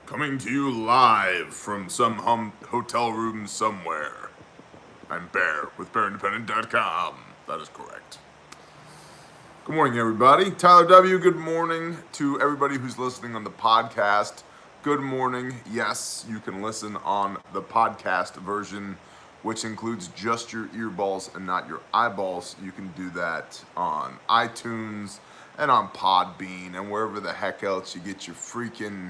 Coming to you live from some hotel room somewhere. I'm Bear with BearIndependent.com. That is correct. Good morning, everybody. Tyler W., good morning to everybody who's listening on the podcast. Good morning. Yes, you can listen on the podcast version, which includes just your earballs and not your eyeballs. You can do that on iTunes and on Podbean and wherever the heck else you get your freaking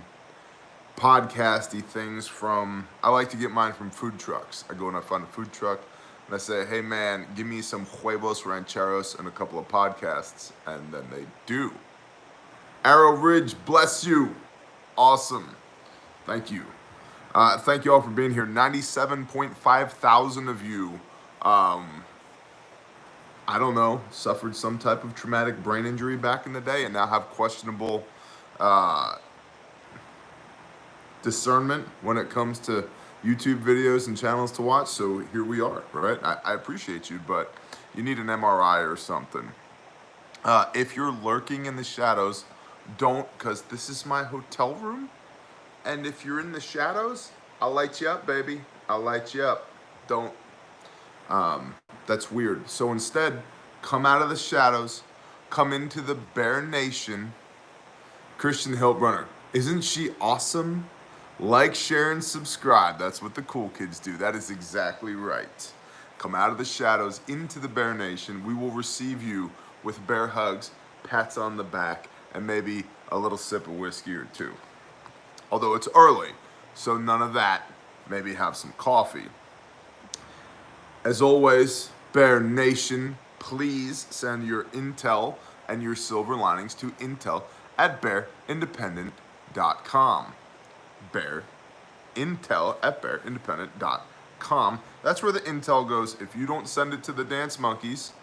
podcasty things from. I like to get mine from food trucks. I go and I find a food truck and I say, hey man, give me some huevos rancheros and a couple of podcasts. And then they do. Arrow Ridge, bless you. Awesome. Thank you. Thank you all for being here. 97.5 thousand of you, I don't know, suffered some type of traumatic brain injury back in the day and now have questionable discernment when it comes to YouTube videos and channels to watch. So here we are, right? I appreciate you, but you need an MRI or something. If you're lurking in the shadows, don't, because this is my hotel room. And if you're in the shadows, I'll light you up, baby. I'll light you up. Don't. That's weird. So instead, come out of the shadows, come into the Bear Nation. Christian Hillbrunner, isn't she awesome? Like, share, and subscribe. That's what the cool kids do. That is exactly right. Come out of the shadows into the Bear Nation. We will receive you with bear hugs, pats on the back, and maybe a little sip of whiskey or two. Although it's early, so none of that. Maybe have some coffee. As always, Bear Nation, please send your intel and your silver linings to intel@bearindependent.com. intel@bearindependent.com. That's where the intel goes. If you don't send it to the dance monkeys,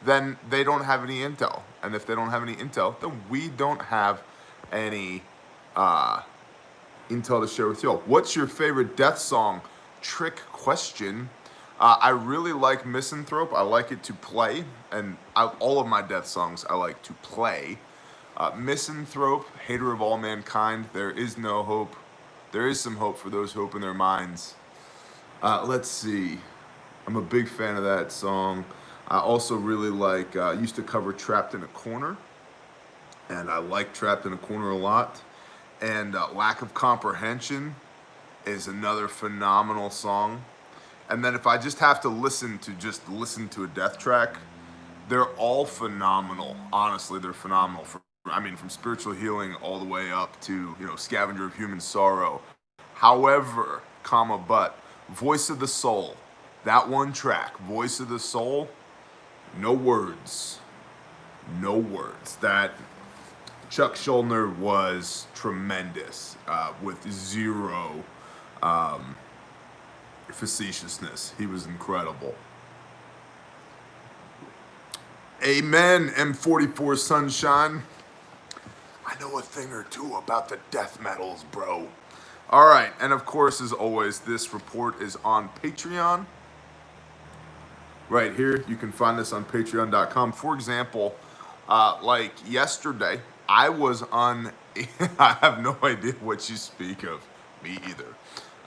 then they don't have any intel. And if they don't have any intel, then we don't have any intel to share with y'all. What's your favorite death song? Trick question. I really like Misanthrope. I like it to play. And all of my death songs I like to play. Misanthrope, hater of all mankind. There is no hope. There is some hope for those who open their minds. Let's see. I'm a big fan of that song. I also really like, I used to cover Trapped in a Corner. And I like Trapped in a Corner a lot. And Lack of Comprehension is another phenomenal song. And then if I just have to listen to a death track, they're all phenomenal. Honestly, they're phenomenal. From spiritual healing all the way up to, Scavenger of Human Sorrow. However, but Voice of the Soul, that one track, Voice of the Soul, no words. No words. That Chuck Schuldiner was tremendous with zero facetiousness. He was incredible. Amen, M44 Sunshine. I know a thing or two about the death metals, bro. All right, and of course, as always, this report is on Patreon. Right here, you can find this on patreon.com. For example, like yesterday, I was on, I have no idea what you speak of, me either.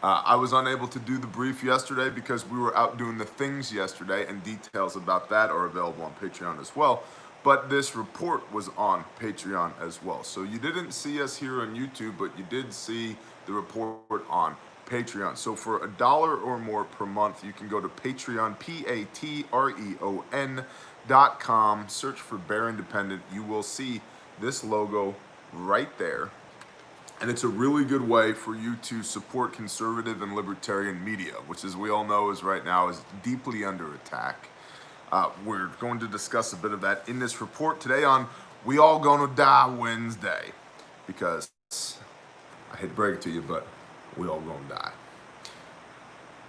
I was unable to do the brief yesterday because we were out doing the things yesterday, and details about that are available on Patreon as well. But this report was on Patreon as well. So you didn't see us here on YouTube, but you did see the report on Patreon. So for $1 or more per month, you can go to Patreon, patreon.com, search for Bear Independent. You will see this logo right there. And it's a really good way for you to support conservative and libertarian media, which, as we all know, is right now is deeply under attack. We're going to discuss a bit of that in this report today on We All Gonna Die Wednesday. Because, I hate to break it to you, but we all gonna die.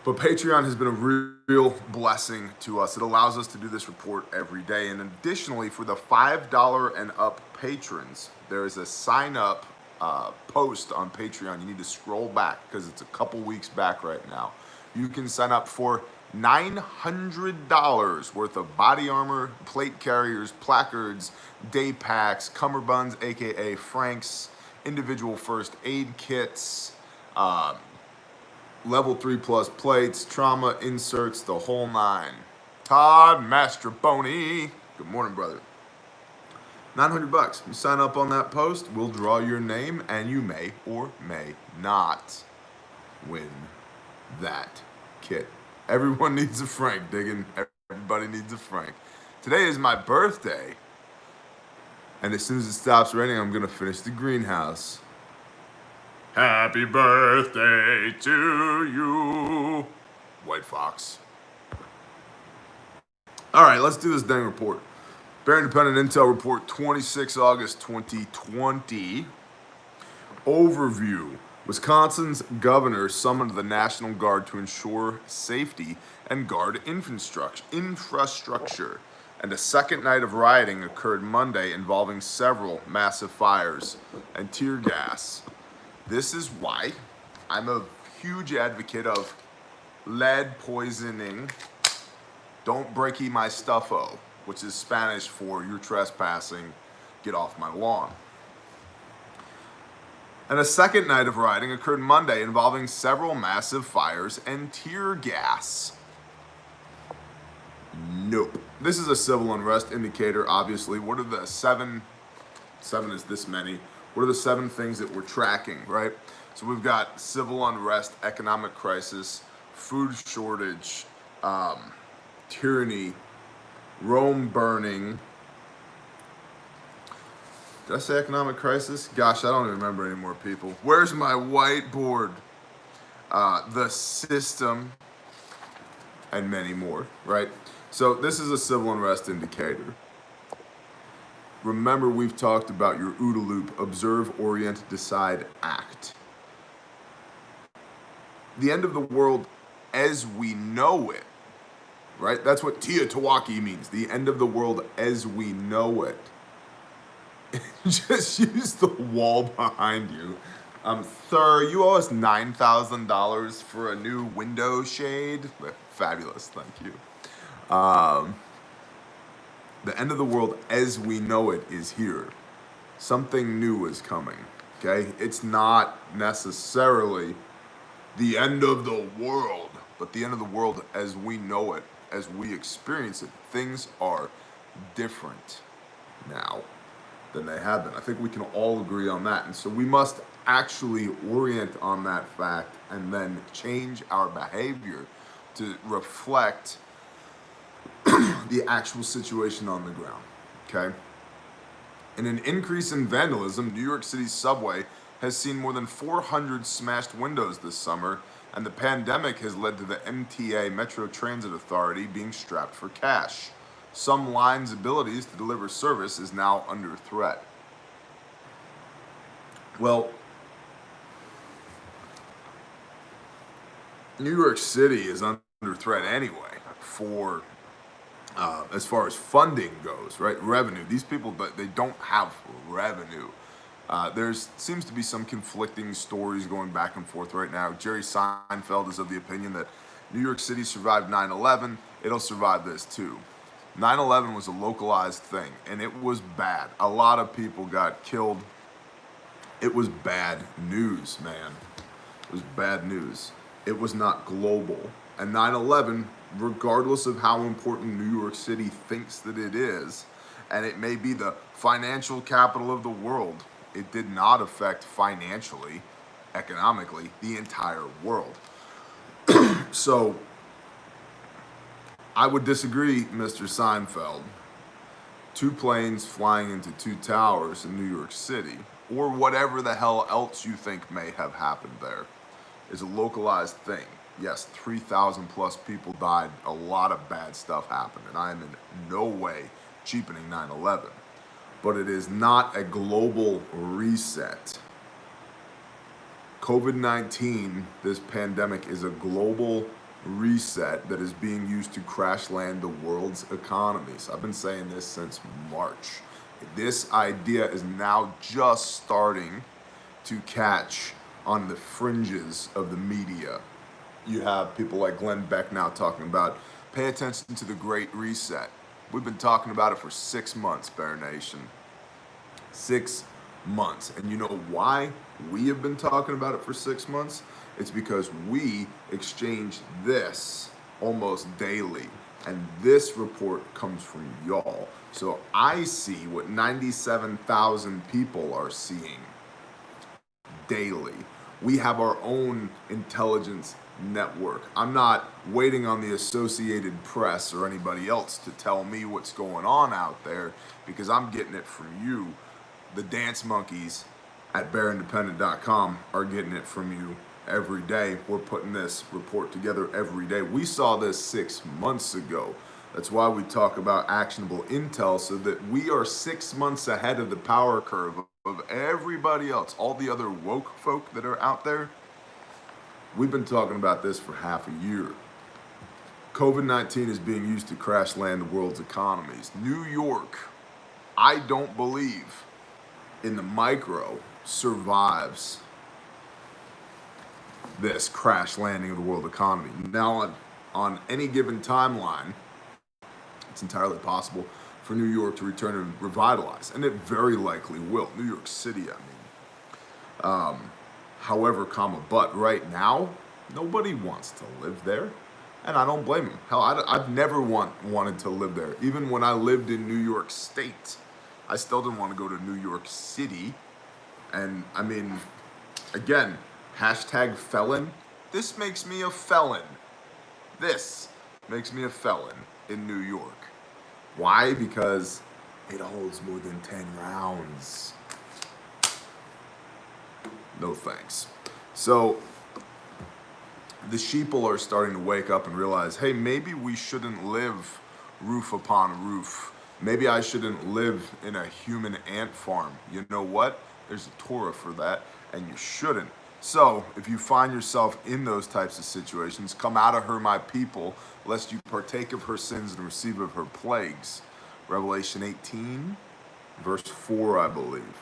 But Patreon has been a real blessing to us. It allows us to do this report every day. And additionally, for the $5 and up patrons, there is a sign up post on Patreon. You need to scroll back because it's a couple weeks back right now. You can sign up for $900 worth of body armor, plate carriers, placards, day packs, cummerbunds, aka Franks, individual first aid kits, Level 3+ plates, trauma inserts, the whole nine. Todd Mastroboni. Good morning, brother. $900. You sign up on that post, we'll draw your name, and you may or may not win that kit. Everyone needs a Frank, digging. Everybody needs a Frank. Today is my birthday, and as soon as it stops raining, I'm gonna finish the greenhouse. Happy birthday to you, White Fox. All right, let's do this dang report. Bear Independent Intel Report, 26 August 2020. Overview. Wisconsin's governor summoned the National Guard to ensure safety and guard infrastructure. And a second night of rioting occurred Monday involving several massive fires and tear gas. This is why I'm a huge advocate of lead poisoning. Don't breaky my stuffo, which is Spanish for you're trespassing, get off my lawn. And a second night of rioting occurred Monday involving several massive fires and tear gas. Nope. This is a civil unrest indicator, obviously. What are the seven is this many. What are the 7 things that we're tracking, right? So we've got civil unrest, economic crisis, food shortage, tyranny, Rome burning. Did I say economic crisis? Gosh, I don't even remember anymore, people. Where's my whiteboard? The system, and many more, right? So this is a civil unrest indicator. Remember, we've talked about your OODA loop: observe, orient, decide, act. The end of the world as we know it, right? That's what WROL means. The end of the world as we know it. Just use the wall behind you. Sir, you owe us $9,000 for a new window shade. Fabulous, thank you. The end of the world as we know it is here. Something new is coming, okay? It's not necessarily the end of the world, but the end of the world as we know it, as we experience it. Things are different now than they have been. I think we can all agree on that. And so we must actually orient on that fact and then change our behavior to reflect the actual situation on the ground, okay? In an increase in vandalism, New York City's subway has seen more than 400 smashed windows this summer, and the pandemic has led to the MTA, Metro Transit Authority, being strapped for cash. Some lines' abilities to deliver service is now under threat. Well, New York City is under threat anyway for as far as funding goes, right? Revenue. These people, they don't have revenue. There seems to be some conflicting stories going back and forth right now. Jerry Seinfeld is of the opinion that New York City survived 9/11. It'll survive this too. 9/11 was a localized thing, and it was bad. A lot of people got killed. It was bad news, man. It was bad news. It was not global. And 9/11, regardless of how important New York City thinks that it is, and it may be the financial capital of the world, it did not affect financially, economically, the entire world. So I would disagree, Mr. Seinfeld. 2 planes flying into 2 towers in New York City, or whatever the hell else you think may have happened there, is a localized thing. Yes, 3,000 plus people died. A lot of bad stuff happened, and I am in no way cheapening 9/11. But it is not a global reset. COVID-19, this pandemic, is a global reset that is being used to crash land the world's economies. I've been saying this since March. This idea is now just starting to catch on the fringes of the media. You have people like Glenn Beck now talking about, pay attention to the Great Reset. We've been talking about it for 6 months, Bear Nation. 6 months. And you know why we have been talking about it for 6 months? It's because we exchange this almost daily. And this report comes from y'all. So I see what 97,000 people are seeing daily. We have our own intelligence network. I'm not waiting on the Associated Press or anybody else to tell me what's going on out there, because I'm getting it from you. The dance monkeys at bearindependent.com are getting it from you every day. We're putting this report together every day. We saw this 6 months ago. That's why we talk about actionable intel, so that we are 6 months ahead of the power curve of everybody else, all the other woke folk that are out there. We've been talking about this for half a year. COVID-19 is being used to crash land the world's economies. New York, I don't believe in the micro survives this crash landing of the world economy. Now, on any given timeline, it's entirely possible for New York to return and revitalize, and it very likely will. New York City, I mean. However, but right now, nobody wants to live there, and I don't blame them. Hell, I've never wanted to live there. Even when I lived in New York State, I still didn't want to go to New York City. And I mean, again, hashtag felon. This makes me a felon. This makes me a felon in New York. Why? Because it holds more than 10 rounds. No thanks. So the sheeple are starting to wake up and realize, hey, maybe we shouldn't live roof upon roof. Maybe I shouldn't live in a human ant farm. You know what? There's a Torah for that, and you shouldn't. So if you find yourself in those types of situations, come out of her, my people, lest you partake of her sins and receive of her plagues. Revelation 18, verse 4, I believe.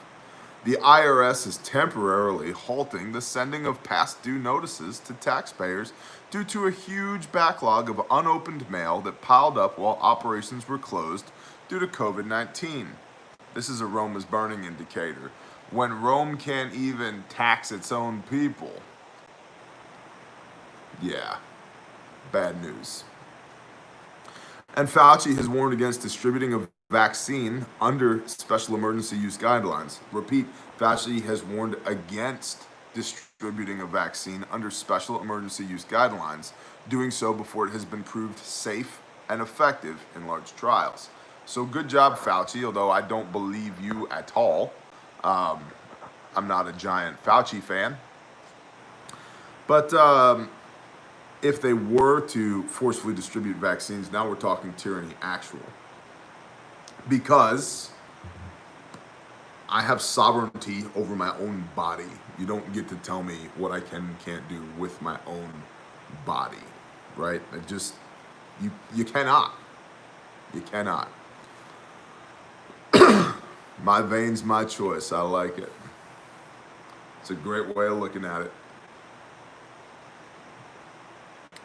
The IRS is temporarily halting the sending of past due notices to taxpayers due to a huge backlog of unopened mail that piled up while operations were closed due to COVID-19. This is a Rome is burning indicator. When Rome can't even tax its own people. Yeah, bad news. And Fauci has warned against distributing a vaccine under special emergency use guidelines. Repeat, Fauci has warned against distributing a vaccine under special emergency use guidelines, doing so before it has been proved safe and effective in large trials. So good job, Fauci, although I don't believe you at all. I'm not a giant Fauci fan. But if they were to forcefully distribute vaccines, now we're talking tyranny actual. Because I have sovereignty over my own body. You don't get to tell me what I can and can't do with my own body, right? You cannot. You cannot. My veins, my choice. I like it. It's a great way of looking at it.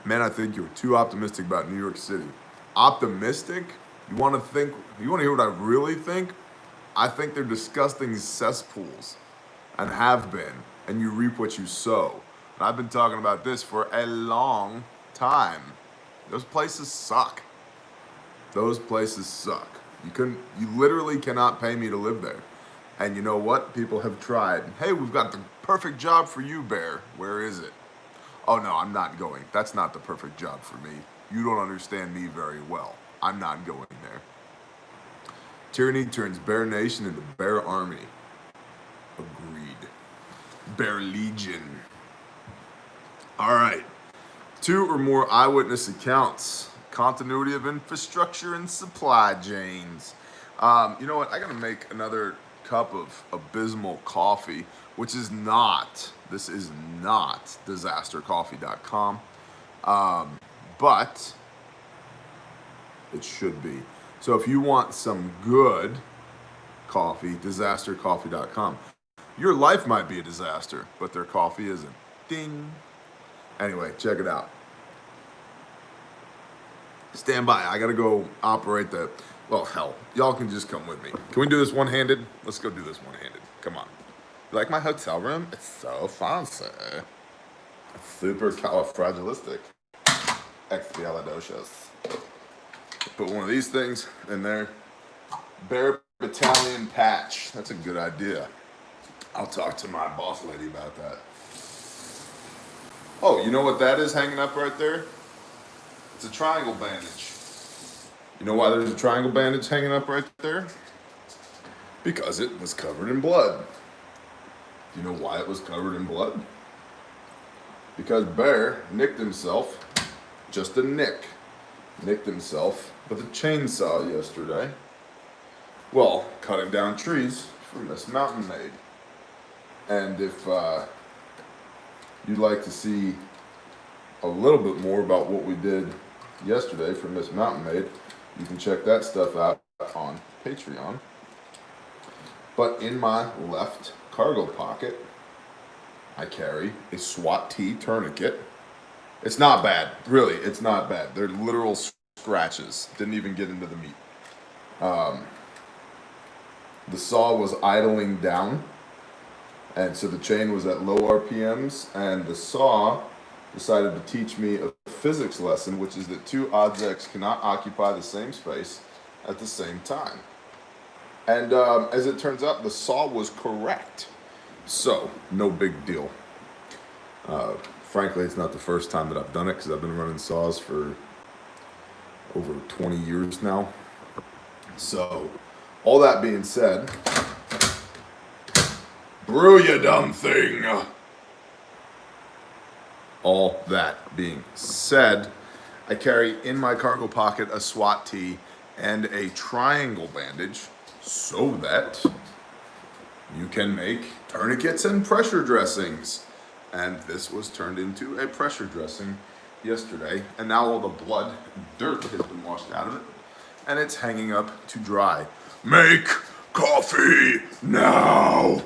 Man, I think you're too optimistic about New York City. Optimistic? You want to hear what I really think? I think they're disgusting cesspools and have been, and you reap what you sow. And I've been talking about this for a long time. Those places suck. Those places suck. You literally cannot pay me to live there. And you know what? People have tried. Hey, we've got the perfect job for you, Bear. Where is it? Oh no, I'm not going. That's not the perfect job for me. You don't understand me very well. I'm not going there. Tyranny turns Bear Nation into Bear Army. Agreed. Bear Legion. All right. 2 or more eyewitness accounts. Continuity of infrastructure and supply chains. You know what? I gotta make another cup of abysmal coffee, which is not, this is not disastercoffee.com, but it should be. So if you want some good coffee, disastercoffee.com. Your life might be a disaster, but their coffee isn't. Ding. Anyway, check it out. Stand by. I gotta go operate the Well, hell, y'all can just come with me. Can we do this one-handed? Let's go do this one-handed. Come on. You like my hotel room? It's so fancy. Super califragilistic. Expialidocious. Put one of these things in there. Bear Battalion patch. That's a good idea. I'll talk to my boss lady about that. Oh, you know what that is hanging up right there? It's a triangle bandage. You know why there's a triangle bandage hanging up right there? Because it was covered in blood. Do you know why it was covered in blood? Because Bear nicked himself, just a nick, nicked himself with a chainsaw yesterday. Well, cutting down trees for Miss Mountain Maid. And if you'd like to see a little bit more about what we did yesterday for Miss Mountain Maid, you can check that stuff out on Patreon. But in my left cargo pocket, I carry a SWAT T tourniquet. It's not bad, really, it's not bad. They're literal scratches. Didn't even get into the meat. The saw was idling down, and so the chain was at low RPMs, and the saw decided to teach me a physics lesson, which is that two objects cannot occupy the same space at the same time. And as it turns out, the saw was correct. So, no big deal. Frankly, it's not the first time that I've done it, because I've been running saws for over 20 years now. So, all that being said, brew, you dumb thing. All that being said, I carry in my cargo pocket a SWAT tee and a triangle bandage so that you can make tourniquets and pressure dressings. And this was turned into a pressure dressing yesterday, and now all the blood and dirt has been washed out of it, and it's hanging up to dry. Make coffee now!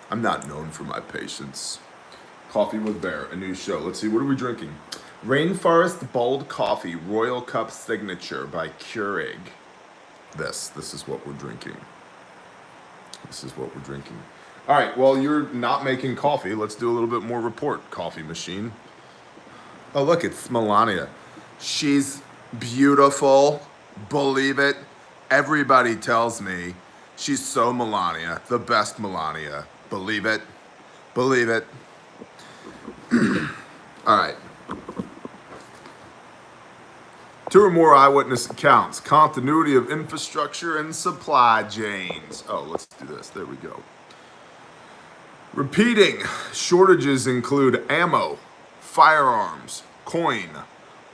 I'm not known for my patience. Coffee with Bear, a new show. Let's see, what are we drinking? Rainforest Bold Coffee Royal Cup Signature by Keurig. This is what we're drinking. This is what we're drinking. All right, well, you're not making coffee. Let's do a little bit more report, coffee machine. Oh, look, it's Melania. She's beautiful. Believe it. Everybody tells me she's so Melania, the best Melania. Believe it. Believe it. All right. 2 or more eyewitness accounts. Continuity of infrastructure and supply chains. Oh, let's do this. There we go. Repeating shortages include ammo, firearms, coin,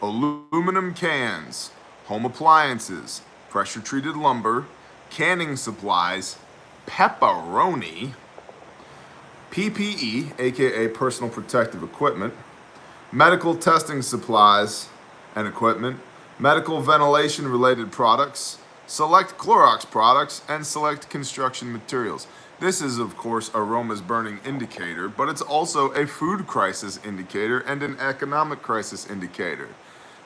aluminum cans, home appliances, pressure-treated lumber, canning supplies, pepperoni, PPE, aka personal protective equipment, medical testing supplies and equipment, medical ventilation-related products, select Clorox products, and select construction materials. This is, of course, aromas burning indicator, but it's also a food crisis indicator and an economic crisis indicator.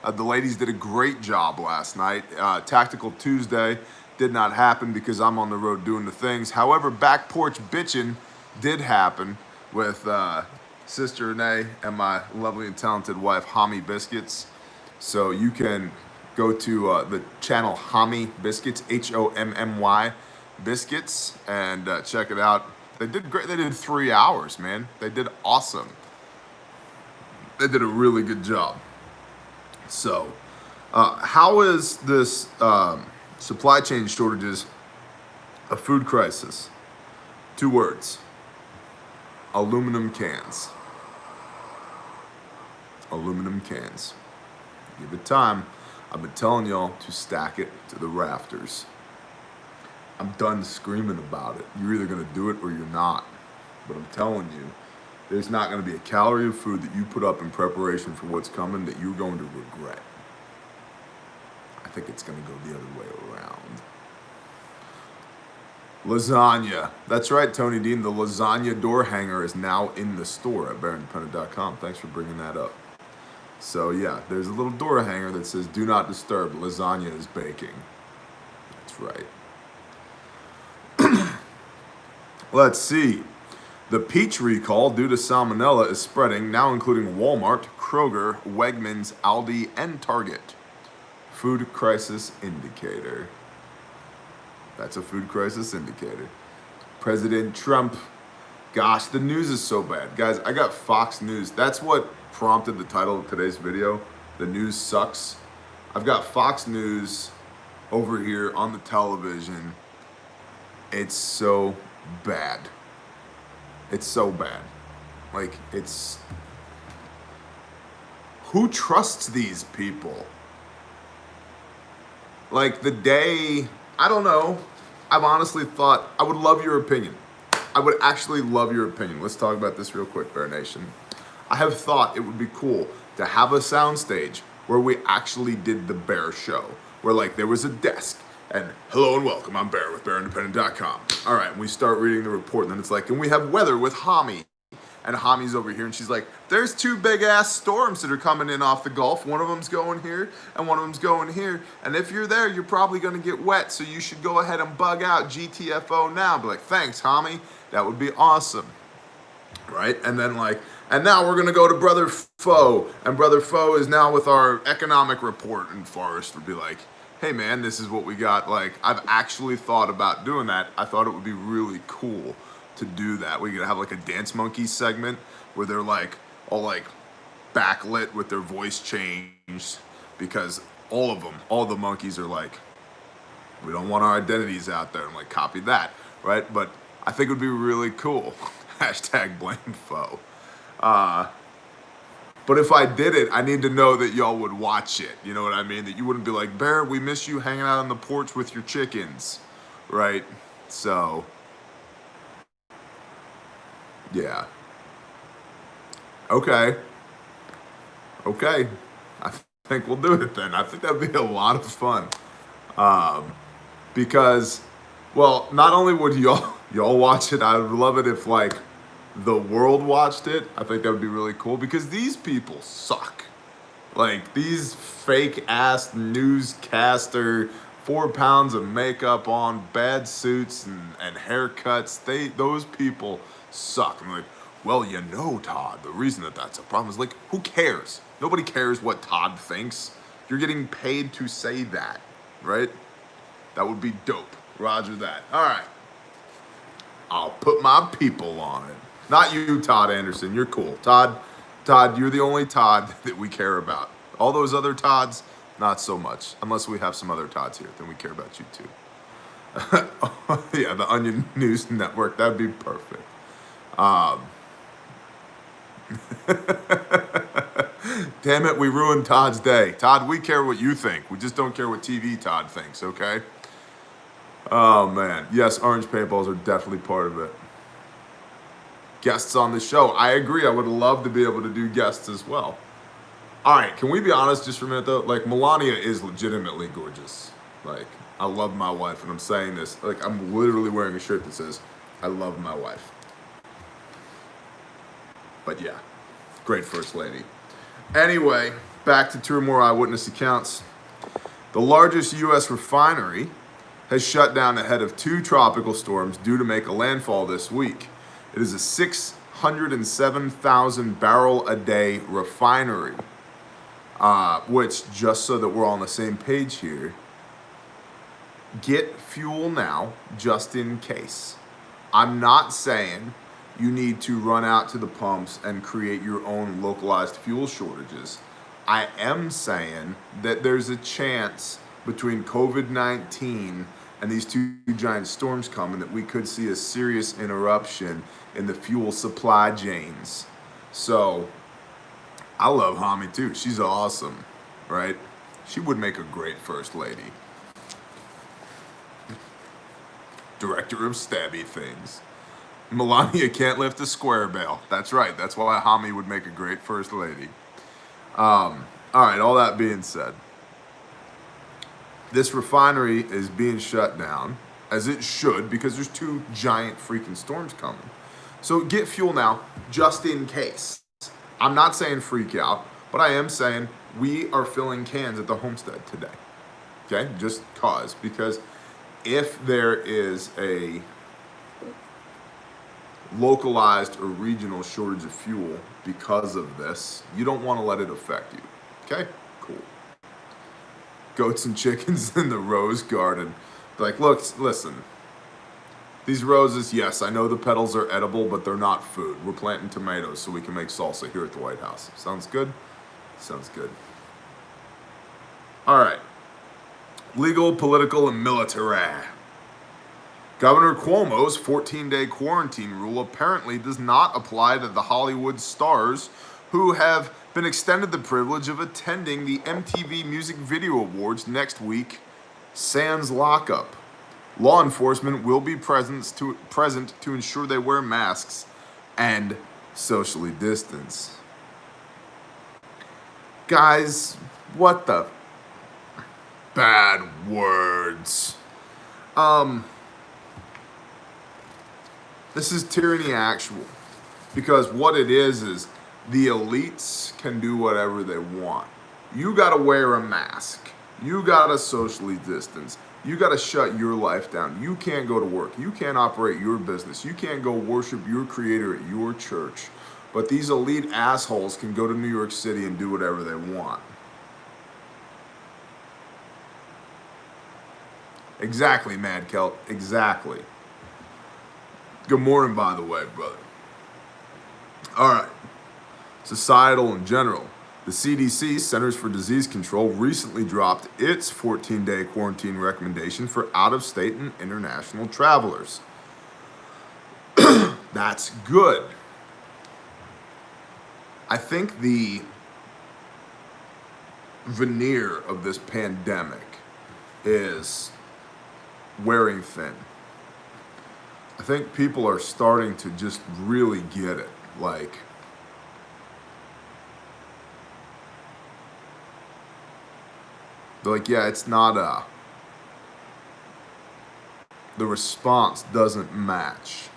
The ladies did a great job last night. Tactical Tuesday did not happen because I'm on the road doing the things. However, back porch bitchin' did happen with Sister Renee and my lovely and talented wife, Hommy Biscuits. So you can go to the channel Hommy Biscuits, Hommy Biscuits, and check it out. They did great. They did 3 hours, man. They did awesome. They did a really good job. So, how is this supply chain shortages a food crisis? 2 words. Aluminum cans. Aluminum cans. Give it time. I've been telling y'all to stack it to the rafters. I'm done screaming about it. You're either going to do it or you're not. But I'm telling you, there's not going to be a calorie of food that you put up in preparation for what's coming that you're going to regret. I think it's going to go the other way around. Lasagna. That's right, Tony Dean. The lasagna door hanger is now in the store at bearindependent.com. Thanks for bringing that up. So yeah, there's a little door hanger that says "Do not disturb. Lasagna is baking." That's right. Let's see. The peach recall due to salmonella is spreading, now including Walmart, Kroger, Wegmans, Aldi, and Target. Food crisis indicator. That's a food crisis indicator. President Trump. Gosh, the news is so bad. Guys, I got Fox News. That's what prompted the title of today's video. The news sucks. I've got Fox News over here on the television. It's so bad. It's so bad. Like, it's... Who trusts these people? Like, the day... I don't know. I've honestly thought... I would love your opinion. I would actually love your opinion. Let's talk about this real quick, Bear Nation. I have thought it would be cool to have a soundstage where we actually did the Bear Show. Where, like, there was a desk. And hello and welcome, I'm Bear with BearIndependent.com. All right, and we start reading the report, and then it's like, and we have weather with Hami. And Hami's over here, and she's like, there's 2 big-ass storms that are coming in off the Gulf. One of them's going here, and one of them's going here. And if you're there, you're probably going to get wet, so you should go ahead and bug out GTFO now. Be like, thanks, Hami. That would be awesome. Right? And then, like, and now we're going to go to Brother Foe. And Brother Foe is now with our economic report, and Forrest would be like, hey man, this is what we got. Like, I've actually thought about doing that. I thought it would be really cool to do that. We could have like a Dance Monkey segment where they're like all like backlit with their voice changed, because all of them, all the monkeys are like, we don't want our identities out there. I'm like, copy that, right? But I think it would be really cool. Hashtag blame foe. But if I did it, I need to know that y'all would watch it. You know what I mean? That you wouldn't be like, Bear, we miss you hanging out on the porch with your chickens. Right? So, yeah. Okay. Okay. I think we'll do it then. I think that'd be a lot of fun. Because, well, not only would y'all watch it, I would love it if, like, the world watched it. I think that would be really cool, because these people suck. Like, these fake ass newscaster, 4 pounds of makeup on, bad suits and haircuts, those people suck. I'm like, well, you know, Todd, the reason that that's a problem is, like, who cares? Nobody cares what Todd thinks. You're getting paid to say that, right? That would be dope. Roger that. All right. I'll put my people on it. Not you, Todd Anderson. You're cool. Todd, you're the only Todd that we care about. All those other Todds, not so much. Unless we have some other Todds here, then we care about you too. Yeah, the Onion News Network. That'd be perfect. Damn it, we ruined Todd's day. Todd, we care what you think. We just don't care what TV Todd thinks, okay? Oh, man. Yes, orange paintballs are definitely part of it. Guests on the show. I agree. I would love to be able to do guests as well. All right, can we be honest just for a minute, though? Like, Melania is legitimately gorgeous. Like, I love my wife, and I'm saying this. Like, I'm literally wearing a shirt that says, I love my wife. But yeah, great first lady. Anyway, back to 2 more eyewitness accounts. The largest U.S. refinery has shut down ahead of 2 tropical storms due to make a landfall this week. It is a 607,000 barrel a day refinery, which, just so that we're all on the same page here, get fuel now just in case. I'm not saying you need to run out to the pumps and create your own localized fuel shortages. I am saying that there's a chance between COVID-19 and these 2 giant storms coming that we could see a serious interruption in the fuel supply chains. So, I love Hami too. She's awesome, right? She would make a great first lady. Director of stabby things. Melania can't lift a square bale. That's right. That's why Hami would make a great first lady. All right, all that being said, this refinery is being shut down, as it should, because there's 2 giant freaking storms coming. So get fuel now, just in case. I'm not saying freak out. But I am saying we are filling cans at the homestead today. Okay, just because if there is a localized or regional shortage of fuel because of this, you don't want to let it affect you. Okay, cool. Goats and chickens in the rose garden. Like, look, listen. These roses, yes, I know the petals are edible, but they're not food. We're planting tomatoes so we can make salsa here at the White House. Sounds good? Sounds good. All right. Legal, political, and military. Governor Cuomo's 14-day quarantine rule apparently does not apply to the Hollywood stars who have been extended the privilege of attending the MTV Music Video Awards next week, sans lockup. Law enforcement will be present to ensure they wear masks and socially distance. Guys, what the bad words. This is tyranny actual. Because what it is the elites can do whatever they want. You gotta wear a mask. You gotta socially distance. You gotta shut your life down. You can't go to work. You can't operate your business. You can't go worship your creator at your church. But these elite assholes can go to New York City and do whatever they want. Exactly, Mad Kelt. Exactly. Good morning, by the way, brother. All right. Societal in general. The CDC, Centers for Disease Control, recently dropped its 14-day quarantine recommendation for out-of-state and international travelers. That's good. I think the veneer of this pandemic is wearing thin. I think people are starting to just really get it. Like, they're like, yeah, it's not the response doesn't match.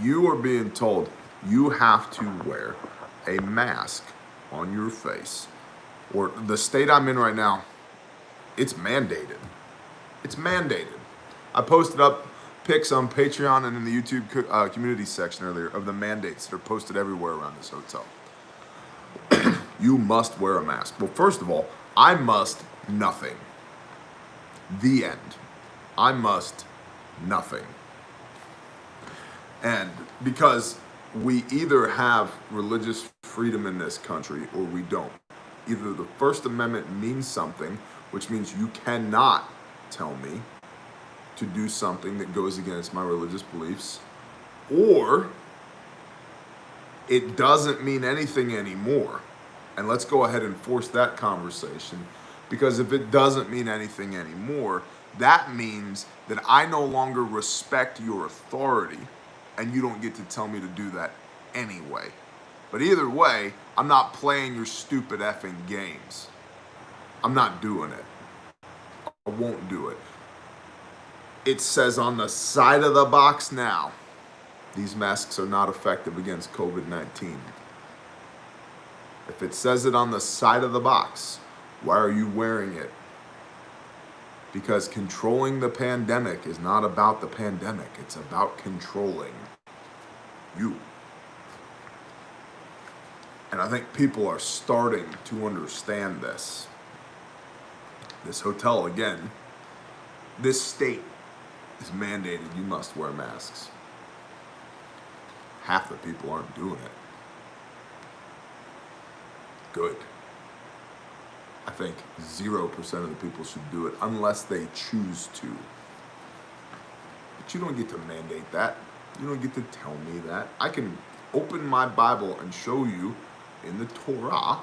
You are being told you have to wear a mask on your face. Or the state I'm in right now, it's mandated. It's mandated. I posted up pics on Patreon and in the YouTube community section earlier of the mandates that are posted everywhere around this hotel. You must wear a mask. Well, first of all, I must nothing. The end. I must nothing. And because we either have religious freedom in this country or we don't. Either the First Amendment means something, which means you cannot tell me to do something that goes against my religious beliefs, or it doesn't mean anything anymore. And let's go ahead and force that conversation, because if it doesn't mean anything anymore, that means that I no longer respect your authority, and you don't get to tell me to do that anyway. But either way, I'm not playing your stupid effing games. I'm not doing it. I won't do it. It says on the side of the box now, these masks are not effective against COVID-19. If it says it on the side of the box, why are you wearing it? Because controlling the pandemic is not about the pandemic. It's about controlling you. And I think people are starting to understand this. This hotel, again, this state is mandated you must wear masks. Half the people aren't doing it. Good. I think 0% of the people should do it unless they choose to. But you don't get to mandate that. You don't get to tell me that. I can open my Bible and show you in the Torah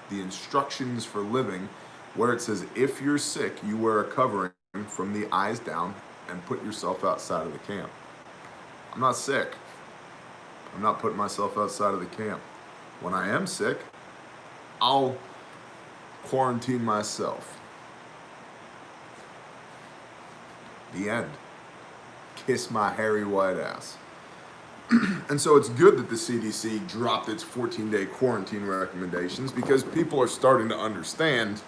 the instructions for living, where it says if you're sick, you wear a covering from the eyes down and put yourself outside of the camp. I'm not sick. I'm not putting myself outside of the camp. When I am sick, I'll quarantine myself. The end. Kiss my hairy white ass. And so it's good that the CDC dropped its 14-day quarantine recommendations, because people are starting to understand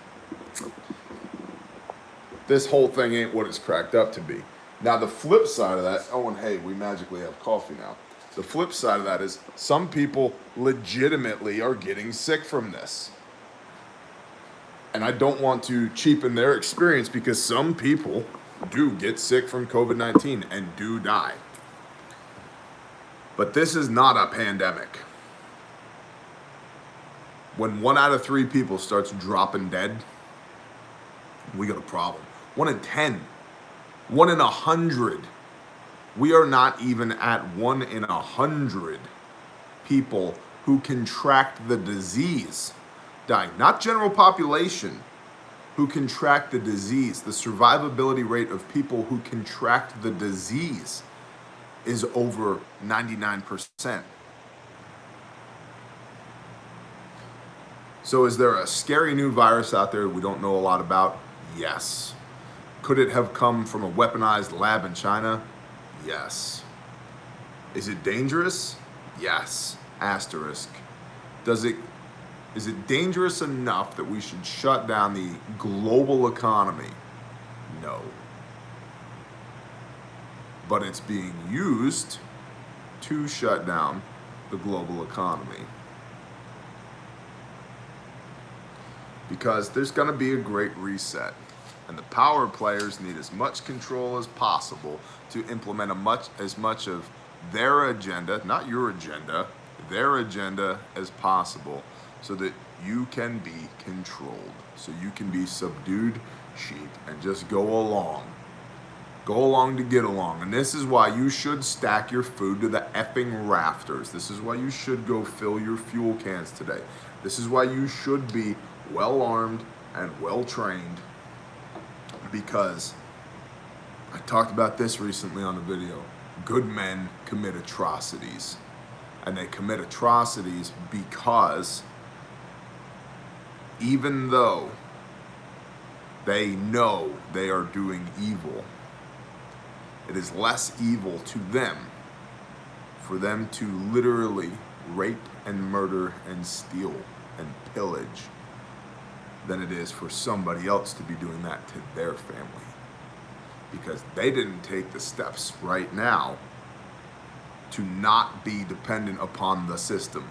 this whole thing ain't what it's cracked up to be. Now, the flip side of that, oh, and hey, we magically have coffee now. The flip side of that is some people legitimately are getting sick from this. And I don't want to cheapen their experience, because some people do get sick from COVID-19 and do die. But this is not a pandemic. When 1 out of 3 people starts dropping dead, we got a problem. 1 in 10, 1 in 100. We are not even at 1 in 100 people who contract the disease dying. Not general population, who contract the disease. The survivability rate of people who contract the disease is over 99%. So is there a scary new virus out there we don't know a lot about? Yes. Could it have come from a weaponized lab in China? Yes. Is it dangerous? Yes. Asterisk. Is it dangerous enough that we should shut down the global economy? No. But it's being used to shut down the global economy. Because there's going to be a great reset. And the power players need as much control as possible to implement as much of their agenda, not your agenda, their agenda as possible, so that you can be controlled, so you can be subdued sheep and just go along. Go along to get along. And this is why you should stack your food to the effing rafters. This is why you should go fill your fuel cans today. This is why you should be well armed and well trained, because I talked about this recently on a video. Good men commit atrocities. And they commit atrocities because even though they know they are doing evil, it is less evil to them for them to literally rape and murder and steal and pillage than it is for somebody else to be doing that to their family. Because they didn't take the steps right now to not be dependent upon the system,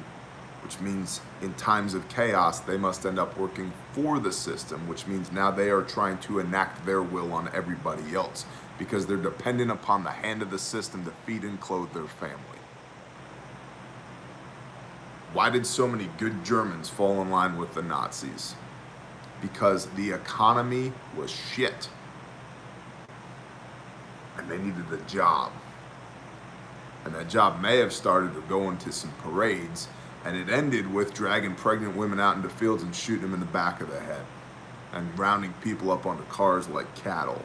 which means in times of chaos, they must end up working for the system, which means now they are trying to enact their will on everybody else, because they're dependent upon the hand of the system to feed and clothe their family. Why did so many good Germans fall in line with the Nazis? Because the economy was shit. And they needed a job. And that job may have started to go into some parades, and it ended with dragging pregnant women out into fields and shooting them in the back of the head and rounding people up onto cars like cattle.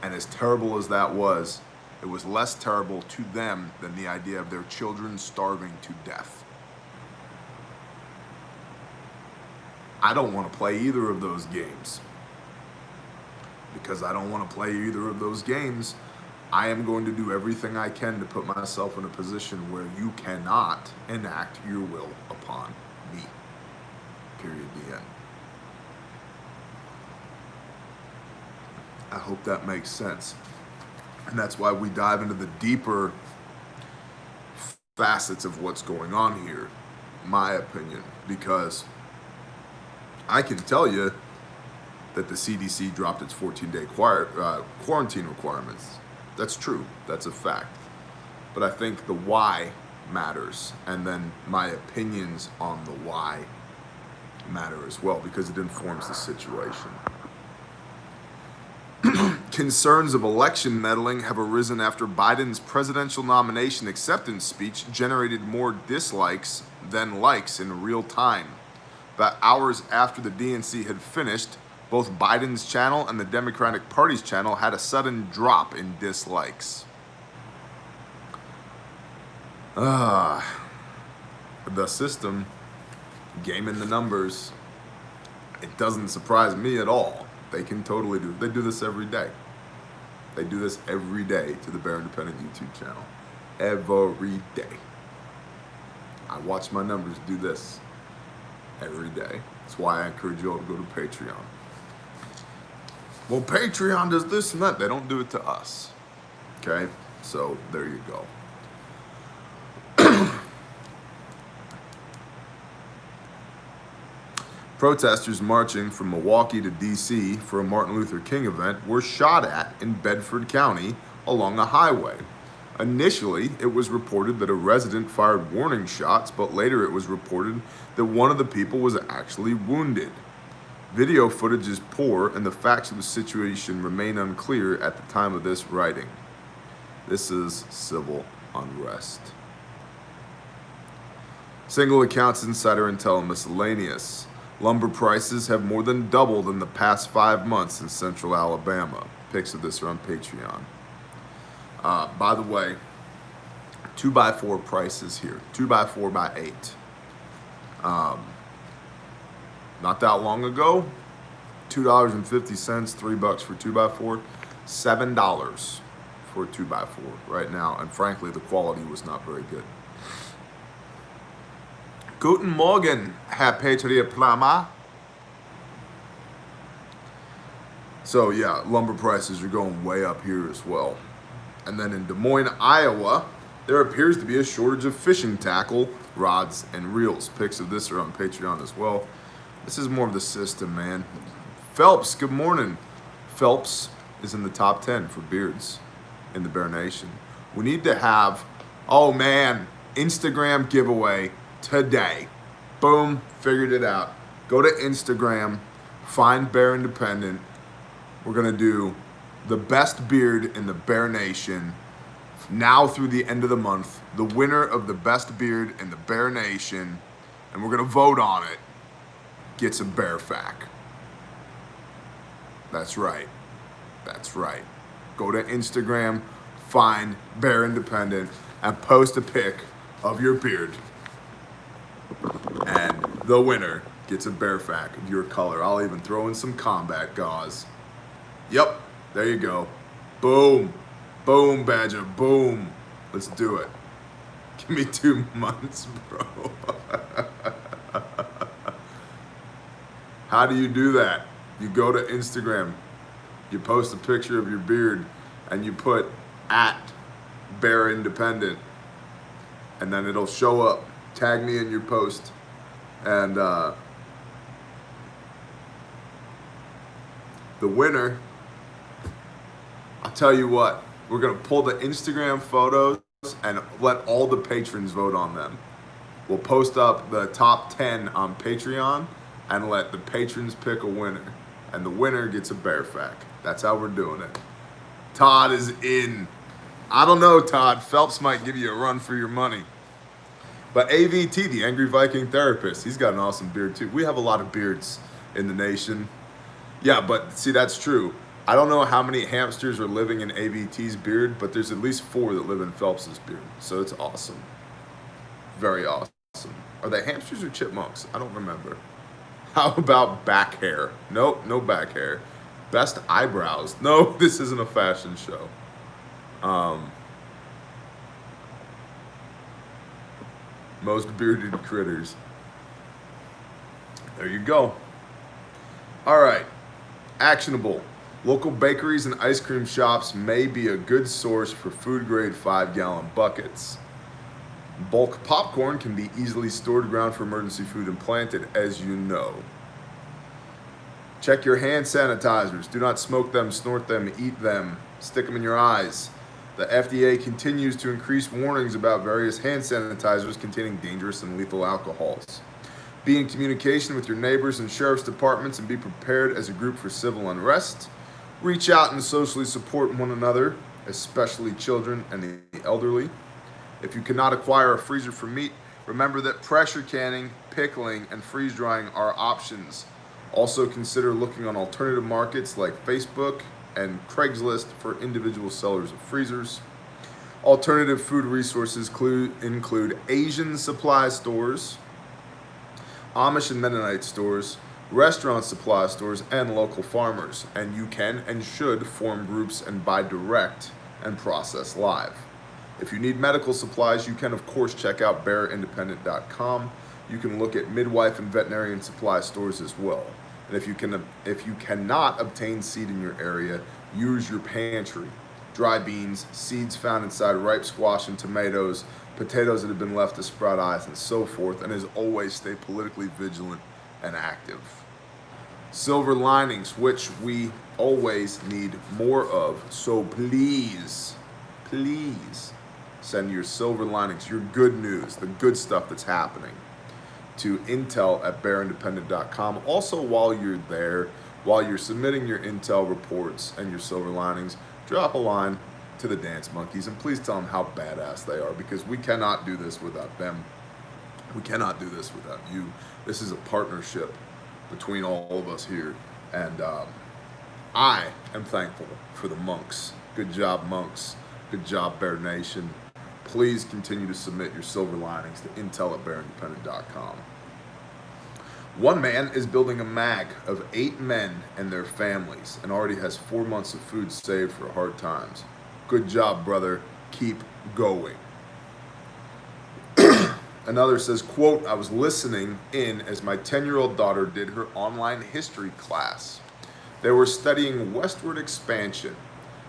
And as terrible as that was, it was less terrible to them than the idea of their children starving to death. I don't want to play either of those games. Because I don't want to play either of those games, I am going to do everything I can to put myself in a position where you cannot enact your will upon me. Period. The end. I hope that makes sense. And that's why we dive into the deeper facets of what's going on here, my opinion, because I can tell you that the CDC dropped its 14-day quarantine requirements. That's true. That's a fact. But I think the why matters, and then my opinions on the why matter as well, because it informs the situation. Concerns of election meddling have arisen after Biden's presidential nomination acceptance speech generated more dislikes than likes in real time. About hours after the DNC had finished, both Biden's channel and the Democratic Party's channel had a sudden drop in dislikes. The system, gaming the numbers, it doesn't surprise me at all. They can totally they do this every day. They do this every day to the Bear Independent YouTube channel. every day. I watch my numbers do this every day. That's why I encourage you all to go to Patreon. Well, Patreon does this and that. They don't do it to us. Okay? So there you go. Protesters marching from Milwaukee to D.C. for a Martin Luther King event were shot at in Bedford County along a highway. Initially, it was reported that a resident fired warning shots, but later it was reported that one of the people was actually wounded. Video footage is poor, and the facts of the situation remain unclear at the time of this writing. This is civil unrest. Single accounts insider intel miscellaneous. Lumber prices have more than doubled in the past 5 months in central Alabama. Pics of this are on Patreon. By the way, 2x4 prices here. 2x4x8. Not that long ago, $2.50, $3 for 2x4, $7 for a 2x4 right now. And frankly, the quality was not very good. Guten Morgen, Herr Plama. So yeah, lumber prices are going way up here as well. And then in Des Moines, Iowa, there appears to be a shortage of fishing tackle, rods, and reels. Pics of this are on Patreon as well. This is more of the system, man. Phelps, good morning. Phelps is in the top 10 for beards in the Bear Nation. We need to have, oh man, Instagram giveaway today. Boom, figured it out. Go to Instagram, find Bear Independent. We're gonna do the best beard in the Bear Nation now through the end of the month. The winner of the best beard in the Bear Nation, and we're gonna vote on it, gets a bear fac. That's right. That's right. Go to Instagram, find Bear Independent, and post a pic of your beard. And the winner gets a bear fac of your color. I'll even throw in some combat gauze. Yep, there you go. Boom. Boom, Badger, boom. Let's do it. Give me 2 months, bro. How do you do that? You go to Instagram, you post a picture of your beard, and you put @Bear Independent, and then it'll show up. Tag me in your post, and the winner, I'll tell you what, we're gonna pull the Instagram photos and let all the patrons vote on them. We'll post up the top 10 on Patreon and let the patrons pick a winner, and the winner gets a bear fac. That's how we're doing it. Todd is in. I don't know, Todd. Phelps might give you a run for your money. But AVT, the Angry Viking Therapist, he's got an awesome beard too. We have a lot of beards in the nation. Yeah, but see, that's true. I don't know how many hamsters are living in AVT's beard, but there's at least 4 that live in Phelps's beard. So it's awesome. Very awesome. Are they hamsters or chipmunks? I don't remember. How about back hair? Nope, no back hair. Best eyebrows. No, this isn't a fashion show. Most bearded critters. There you go. All right. Actionable. Local bakeries and ice cream shops may be a good source for food-grade 5-gallon buckets. Bulk popcorn can be easily stored ground for emergency food and planted, as you know. Check your hand sanitizers. Do not smoke them, snort them, eat them, stick them in your eyes. The FDA continues to increase warnings about various hand sanitizers containing dangerous and lethal alcohols. Be in communication with your neighbors and sheriff's departments and be prepared as a group for civil unrest. Reach out and socially support one another, especially children and the elderly. If you cannot acquire a freezer for meat, remember that pressure canning, pickling, and freeze drying are options. Also consider looking on alternative markets like Facebook and Craigslist for individual sellers of freezers. Alternative food resources include Asian supply stores, Amish and Mennonite stores, restaurant supply stores, and local farmers. And you can and should form groups and buy direct and process live. If you need medical supplies, you can of course check out bearindependent.com. You can look at midwife and veterinarian supply stores as well. And if you cannot obtain seed in your area, use your pantry. Dry beans, seeds found inside ripe squash and tomatoes, potatoes that have been left to sprout eyes, and so forth. And as always, stay politically vigilant and active. Silver linings, which we always need more of. So please send your silver linings, your good news, the good stuff that's happening, to intel@bearindependent.com. Also, while you're there, while you're submitting your intel reports and your silver linings, drop a line to the Dance Monkeys and please tell them how badass they are, because we cannot do this without them. We cannot do this without you. This is a partnership between all of us here, and I am thankful for the monks. Good job, monks. Good job, Bear Nation. Please continue to submit your silver linings to intel@bearindependent.com. One man is building a MAG of 8 men and their families and already has 4 months of food saved for hard times. Good job, brother. Keep going. Another says, quote, I was listening in as my 10-year-old daughter did her online history class. They were studying westward expansion.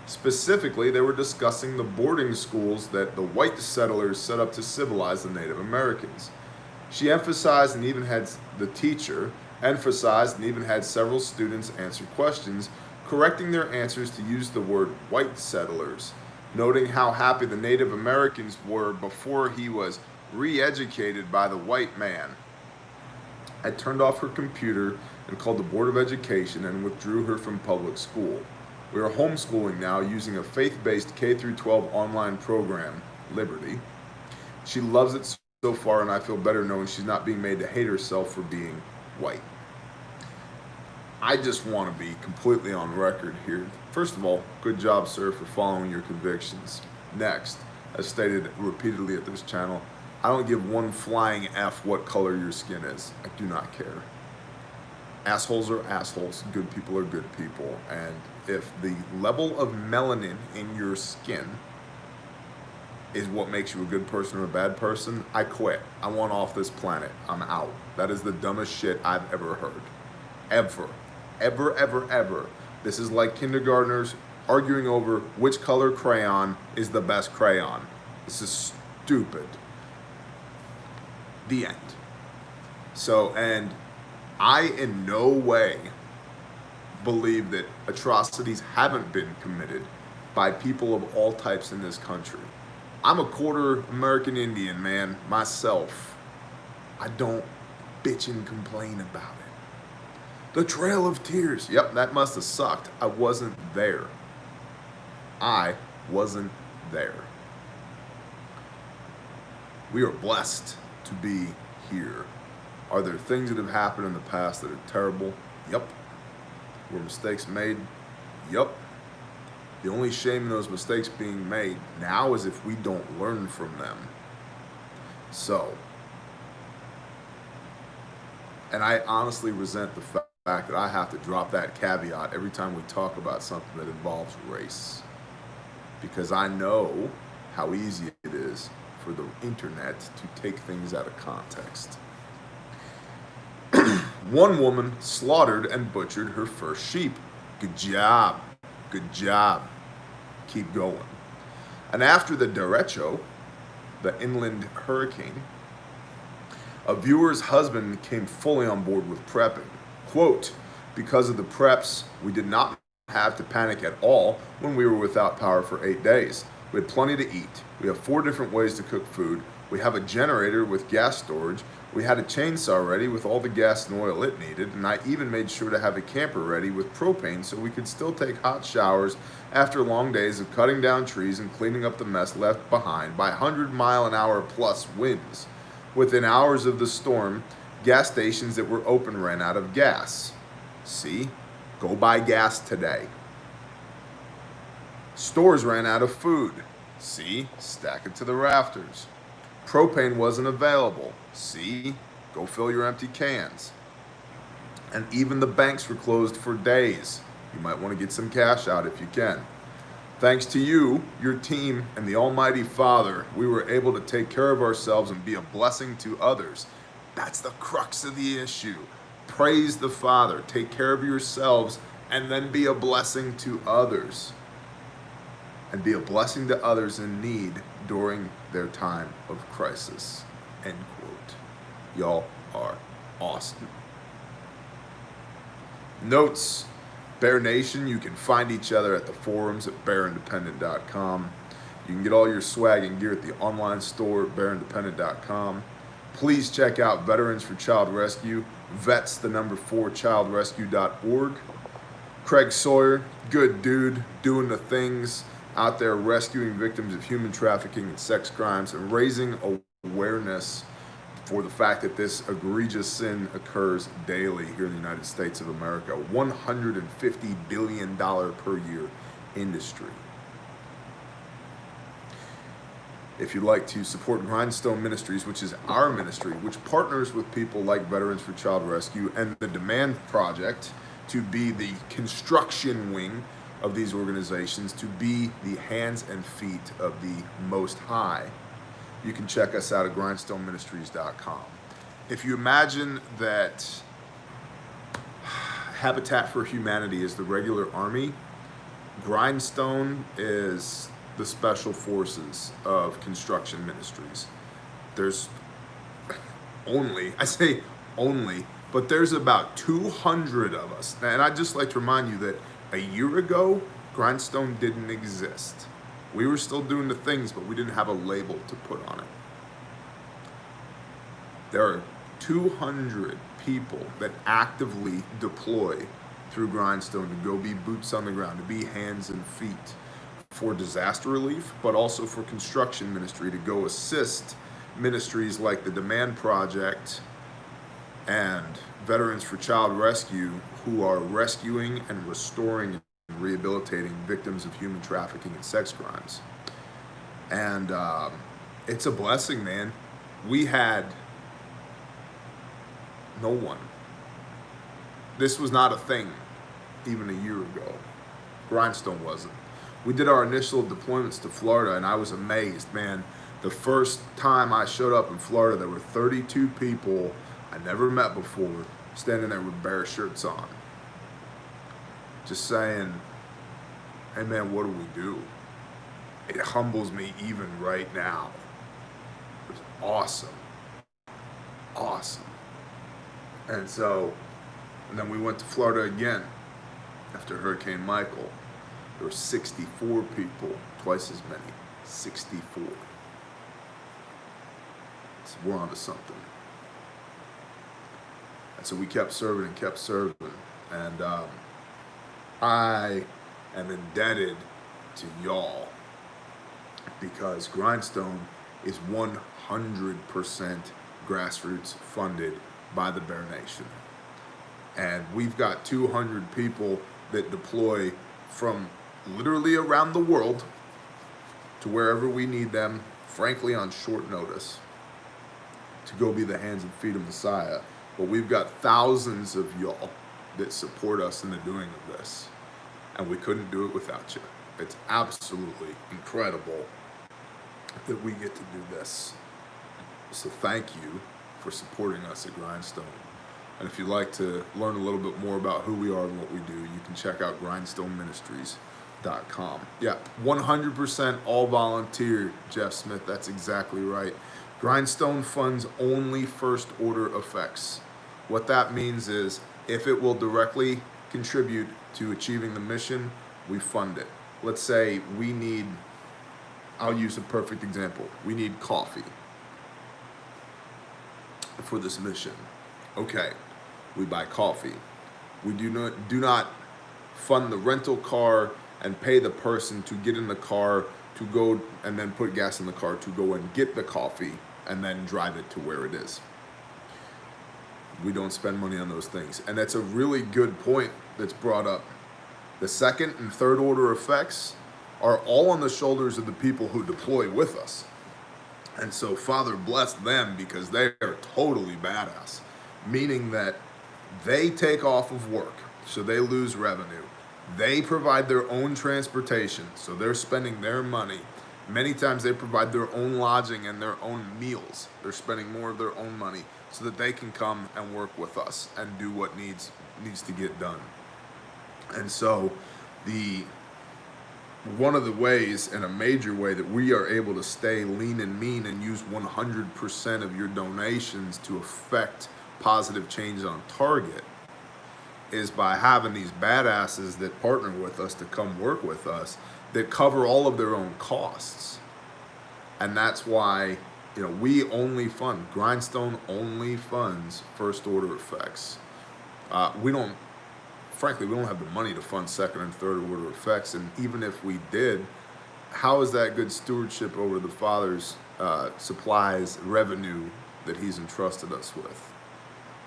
Specifically, they were discussing the boarding schools that the white settlers set up to civilize the Native Americans. She emphasized and even had several students answer questions, correcting their answers to use the word white settlers, noting how happy the Native Americans were before he was re-educated by the white man. I turned off her computer and called the Board of Education and withdrew her from public school. We are homeschooling now using a faith-based K-12 online program, Liberty. She loves it so far, and I feel better knowing she's not being made to hate herself for being white. I just want to be completely on record here. First of all, good job, sir, for following your convictions. Next, as stated repeatedly at this channel, I don't give one flying F what color your skin is. I do not care. Assholes are assholes. Good people are good people. And if the level of melanin in your skin is what makes you a good person or a bad person, I quit. I want off this planet. I'm out. That is the dumbest shit I've ever heard. Ever. Ever, ever, ever. This is like kindergartners arguing over which color crayon is the best crayon. This is stupid. The end. So, and I in no way believe that atrocities haven't been committed by people of all types in this country. I'm a quarter American Indian, man, myself. I don't bitch and complain about it. The Trail of Tears. Yep, that must have sucked. I wasn't there. I wasn't there. We are blessed to be here. Are there things that have happened in the past that are terrible? Yep. Were mistakes made? Yep. The only shame in those mistakes being made now is if we don't learn from them. So, and I honestly resent the fact that I have to drop that caveat every time we talk about something that involves race, because I know how easy it is for the internet to take things out of context. One woman slaughtered and butchered her first sheep. Good job. Good job. Keep going. And after the derecho, the inland hurricane, a viewer's husband came fully on board with prepping. Quote, because of the preps, we did not have to panic at all when we were without power for 8 days. We had plenty to eat. We have 4 different ways to cook food. We have a generator with gas storage. We had a chainsaw ready with all the gas and oil it needed, and I even made sure to have a camper ready with propane so we could still take hot showers after long days of cutting down trees and cleaning up the mess left behind by 100-mile-an-hour plus winds. Within hours of the storm, gas stations that were open ran out of gas. See? Go buy gas today. Stores ran out of food. See? Stack it to the rafters. Propane wasn't available. See? Go fill your empty cans. And even the banks were closed for days. You might want to get some cash out if you can. Thanks to you, your team, and the Almighty Father, we were able to take care of ourselves and be a blessing to others. That's the crux of the issue. Praise the Father, take care of yourselves, and then be a blessing to others. And be a blessing to others in need during their time of crisis. End quote. Y'all are awesome. Notes. Bear Nation, you can find each other at the forums at bearindependent.com. You can get all your swag and gear at the online store at bearindependent.com. Please check out Veterans for Child Rescue, vets4childrescue.org. Craig Sawyer, good dude, doing the things out there rescuing victims of human trafficking and sex crimes and raising awareness for the fact that this egregious sin occurs daily here in the United States of America. $150 billion per year industry. If you'd like to support Grindstone Ministries, which is our ministry, which partners with people like Veterans for Child Rescue and the Demand Project to be the construction wing of these organizations, to be the hands and feet of the Most High, you can check us out at grindstoneministries.com. If you imagine that Habitat for Humanity is the regular army, Grindstone is the special forces of construction ministries. There's only, I say only, but there's about 200 of us. And I'd just like to remind you that a year ago, Grindstone didn't exist. We were still doing the things, but we didn't have a label to put on it. There are 200 people that actively deploy through Grindstone to go be boots on the ground, to be hands and feet for disaster relief, but also for construction ministry, to go assist ministries like the Demand Project and Veterans for Child Rescue, who are rescuing and restoring and rehabilitating victims of human trafficking and sex crimes. And it's a blessing, man. We had no one. This was not a thing even a year ago. Grindstone wasn't. We did our initial deployments to Florida, and I was amazed, man. The first time I showed up in Florida, there were 32 people I never met before standing there with bare shirts on. Just saying, hey man, what do we do? It humbles me even right now. It was awesome. Awesome. And then we went to Florida again after Hurricane Michael. There were 64 people, twice as many, 64. So we're onto something. And so we kept serving and kept serving. And I am indebted to y'all because Grindstone is 100% grassroots funded by the Bear Nation. And we've got 200 people that deploy from literally around the world to wherever we need them, frankly on short notice, to go be the hands and feet of Messiah. But we've got thousands of y'all that support us in the doing of this, and we couldn't do it without you. It's absolutely incredible that we get to do this. So thank you for supporting us at Grindstone. And if you'd like to learn a little bit more about who we are and what we do, you can check out grindstoneministries.com. Yeah, 100% all volunteer, Jeff Smith. That's exactly right. Grindstone funds only first order effects. What that means is if it will directly contribute to achieving the mission, we fund it. Let's say we need, I'll use a perfect example. We need coffee for this mission. Okay, we buy coffee. We do not fund the rental car and pay the person to get in the car to go and then put gas in the car to go and get the coffee and then drive it to where it is. We don't spend money on those things. And that's a really good point that's brought up. The second and third order effects are all on the shoulders of the people who deploy with us. And so Father bless them because they are totally badass, meaning that they take off of work, so they lose revenue. They provide their own transportation, so they're spending their money. Many times they provide their own lodging and their own meals. They're spending more of their own money so that they can come and work with us and do what needs to get done. And so one of the ways, and a major way, that we are able to stay lean and mean and use 100% of your donations to affect positive change on target is by having these badasses that partner with us to come work with us that cover all of their own costs. And that's why, we only fund, Grindstone only funds first order effects. Frankly, we don't have the money to fund second and third order effects. And even if we did, how is that good stewardship over the Father's supplies, revenue that he's entrusted us with?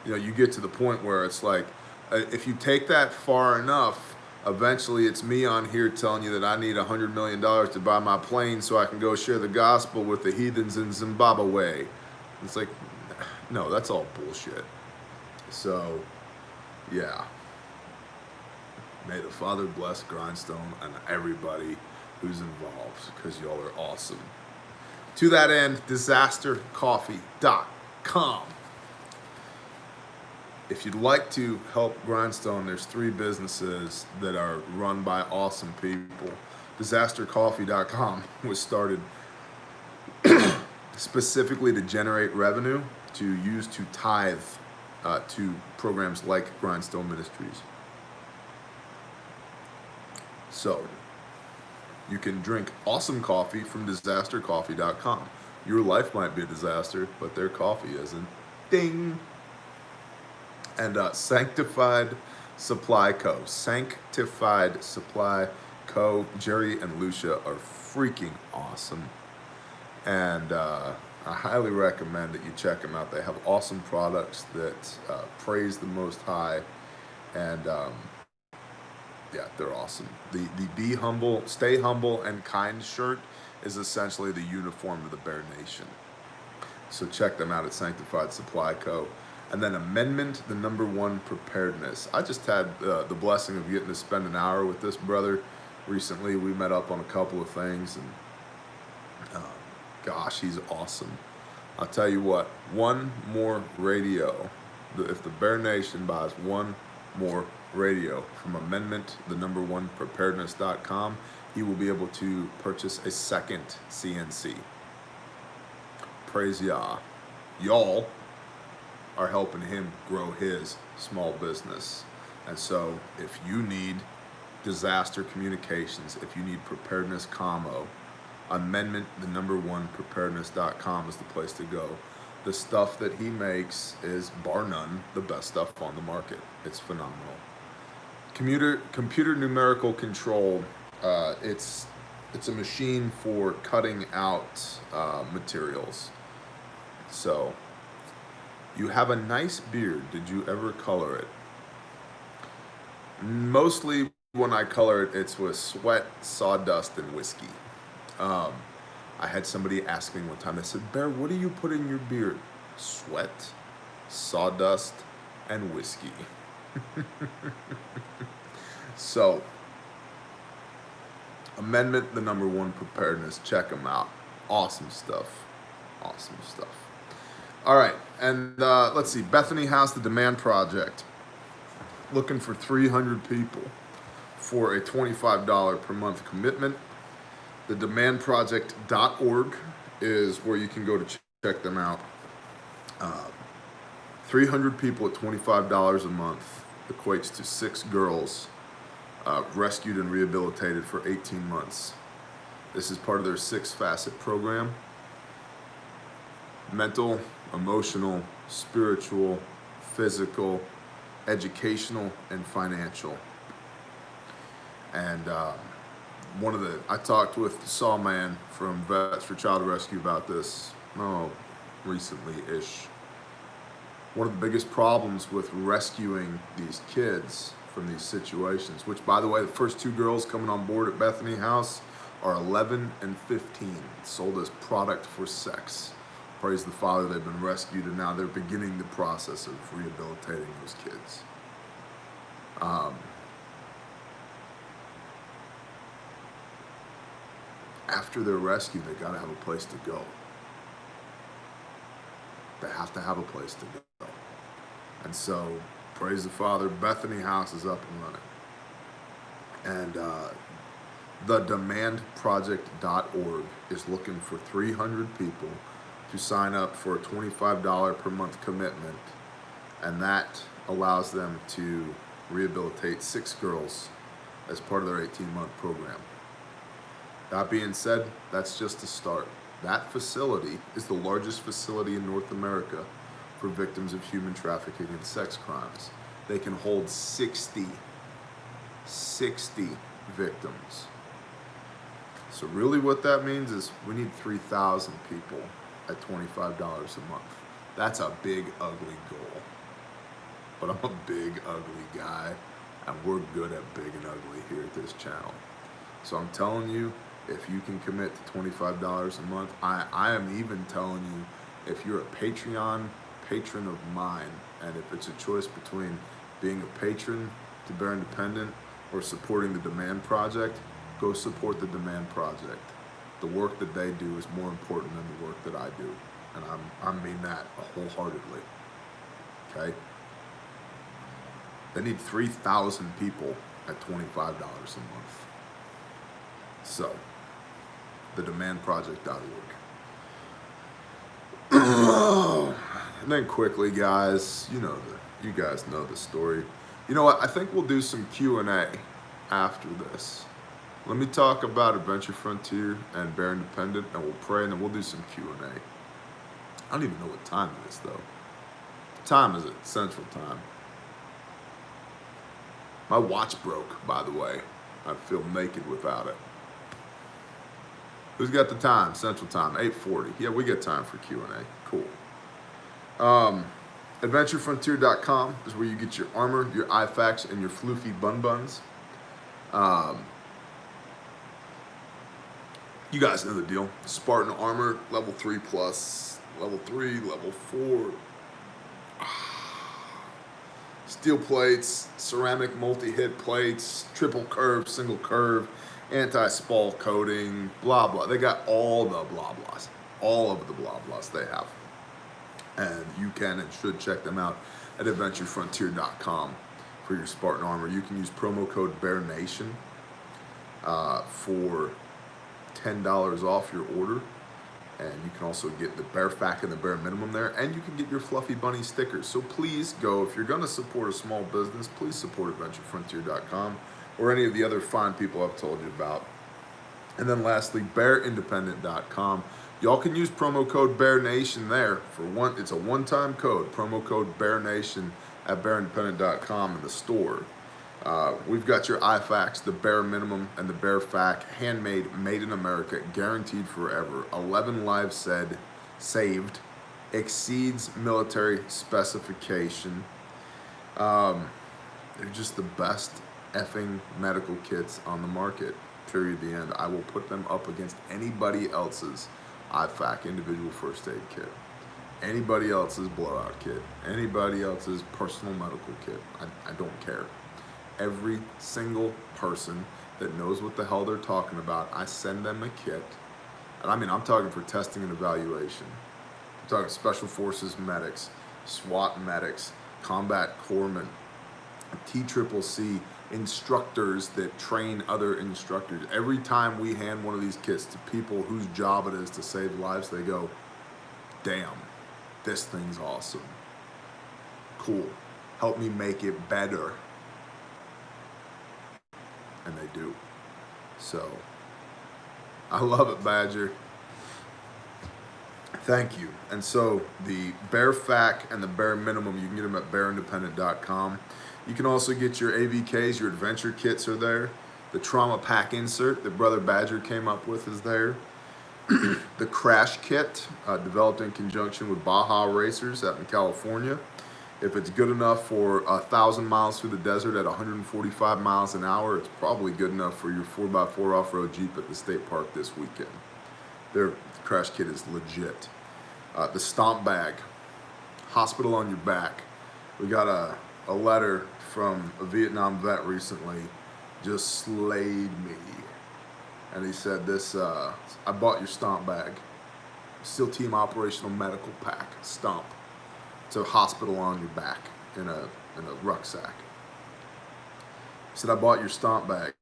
You get to the point where it's like, if you take that far enough, eventually it's me on here telling you that I need $100 million to buy my plane so I can go share the gospel with the heathens in Zimbabwe. It's like, no, that's all bullshit. So, yeah. May the Father bless Grindstone and everybody who's involved, because y'all are awesome. To that end, disastercoffee.com. If you'd like to help Grindstone, there's 3 businesses that are run by awesome people. Disastercoffee.com was started specifically to generate revenue to use to tithe to programs like Grindstone Ministries. So, you can drink awesome coffee from disastercoffee.com. Your life might be a disaster, but their coffee isn't. Ding! And Sanctified Supply Co. Sanctified Supply Co. Jerry and Lucia are freaking awesome. And I highly recommend that you check them out. They have awesome products that praise the Most High. And yeah, they're awesome. The Be Humble, Stay Humble, and Kind shirt is essentially the uniform of the Bear Nation. So check them out at Sanctified Supply Co. And then Amendment, the #1 Preparedness. I just had the blessing of getting to spend an hour with this brother recently. We met up on a couple of things, and gosh, he's awesome. I'll tell you what, one more radio. If the Bear Nation buys one more radio from Amendment, the #1 Preparedness.com, he will be able to purchase a second CNC. Praise Yah. Y'all are helping him grow his small business. And so if you need disaster communications, if you need preparedness commo, Amendment, the #1 Preparedness.com is the place to go. The stuff that he makes is, bar none, the best stuff on the market. It's phenomenal. Computer numerical control. It's a machine for cutting out materials. So, you have a nice beard. Did you ever color it? Mostly when I color it, it's with sweat, sawdust, and whiskey. I had somebody ask me one time, they said, Bear, what do you put in your beard? Sweat, sawdust, and whiskey. So, Amendment, the #1 Preparedness. Check them out. Awesome stuff. Awesome stuff. All right, and let's see. Bethany House, the Demand Project. Looking for 300 people for a $25 per month commitment. The demandproject.org is where you can go to check them out. 300 people at $25 a month equates to 6 girls rescued and rehabilitated for 18 months. This is part of their 6-facet program. Mental, emotional, spiritual, physical, educational, and financial. And I talked with Sawman from Vets for Child Rescue about this, recently-ish. One of the biggest problems with rescuing these kids from these situations, which, by the way, the first 2 girls coming on board at Bethany House are 11 and 15, sold as product for sex. Praise the Father, they've been rescued, and now they're beginning the process of rehabilitating those kids. after they're rescued, they gotta have a place to go. They have to have a place to go. And so, praise the Father, Bethany House is up and running. And thedemandproject.org is looking for 300 people to sign up for a $25 per month commitment. And that allows them to rehabilitate 6 girls as part of their 18-month program. That being said, that's just a start. That facility is the largest facility in North America for victims of human trafficking and sex crimes. They can hold 60 victims. So really what that means is we need 3,000 people at $25 a month. That's a big, ugly goal. But I'm a big, ugly guy, and we're good at big and ugly here at this channel. So I'm telling you, if you can commit to $25 a month, I am even telling you, if you're a Patreon patron of mine, and if it's a choice between being a patron to Bear Independent or supporting the Demand Project, go support the Demand Project. The work that they do is more important than the work that I do. And I mean that wholeheartedly, okay? They need 3,000 people at $25 a month. So, thedemandproject.org. And then quickly, guys, you guys know the story. You know what? I think we'll do some Q&A after this. Let me talk about Adventure Frontier and Bear Independent, and we'll pray, and then we'll do some Q&A. I don't even know what time it is, though. What time is it? Central Time. My watch broke, by the way. I feel naked without it. Who's got the time? Central Time, 8:40. Yeah, we got time for Q&A. Cool. AdventureFrontier.com is where you get your armor, your IFAKs, and your floofy bun-buns. You guys know the deal. Spartan armor, level 3 plus, level 3, level 4. Steel plates, ceramic multi-hit plates, triple curve, single curve, anti-spall coating, blah, blah. They got all the blah, blahs. All of the blah, blahs they have. And you can and should check them out at AdventureFrontier.com for your Spartan armor. You can use promo code BEARNATION for $10 off your order. And you can also get the Bear Fact and the Bear Minimum there. And you can get your Fluffy Bunny stickers. So please go, if you're going to support a small business, please support AdventureFrontier.com or any of the other fine people I've told you about. And then lastly, BearIndependent.com. Y'all can use promo code BearNation there for one. It's a one-time code, promo code BearNation at BearIndependent.com in the store. We've got your IFAKs, the Bear Minimum and the Bear Fact, handmade, made in America, guaranteed forever. 11 lives saved, exceeds military specification. They're just the best effing medical kits on the market, period, the end. I will put them up against anybody else's IFAK, individual first aid kit, anybody else's blowout kit, anybody else's personal medical kit. I don't care. Every single person that knows what the hell they're talking about, I send them a kit. And I mean, I'm talking for testing and evaluation. I'm talking special forces medics, SWAT medics, combat corpsmen, TCCC instructors that train other instructors. Every time we hand one of these kits to people whose job it is to save lives, they go, damn, this thing's awesome. Cool. Help me make it better. And they do. So, I love it, Badger. Thank you. And so, the Bear Fact and the Bear Minimum, you can get them at BearIndependent.com. You can also get your AVKs, your adventure kits are there. The trauma pack insert that Brother Badger came up with is there. The crash kit, developed in conjunction with Baja Racers out in California. If it's good enough for 1,000 miles through the desert at 145 miles an hour, it's probably good enough for your 4x4 off-road Jeep at the state park this weekend. Their crash kit is legit. The stomp bag, hospital on your back. We got a letter from a Vietnam vet recently, just slayed me. And he said this, I bought your stomp bag. SEAL Team Operational Medical Pack, Stomp. It's a hospital on your back in a rucksack. He said, I bought your stomp bag.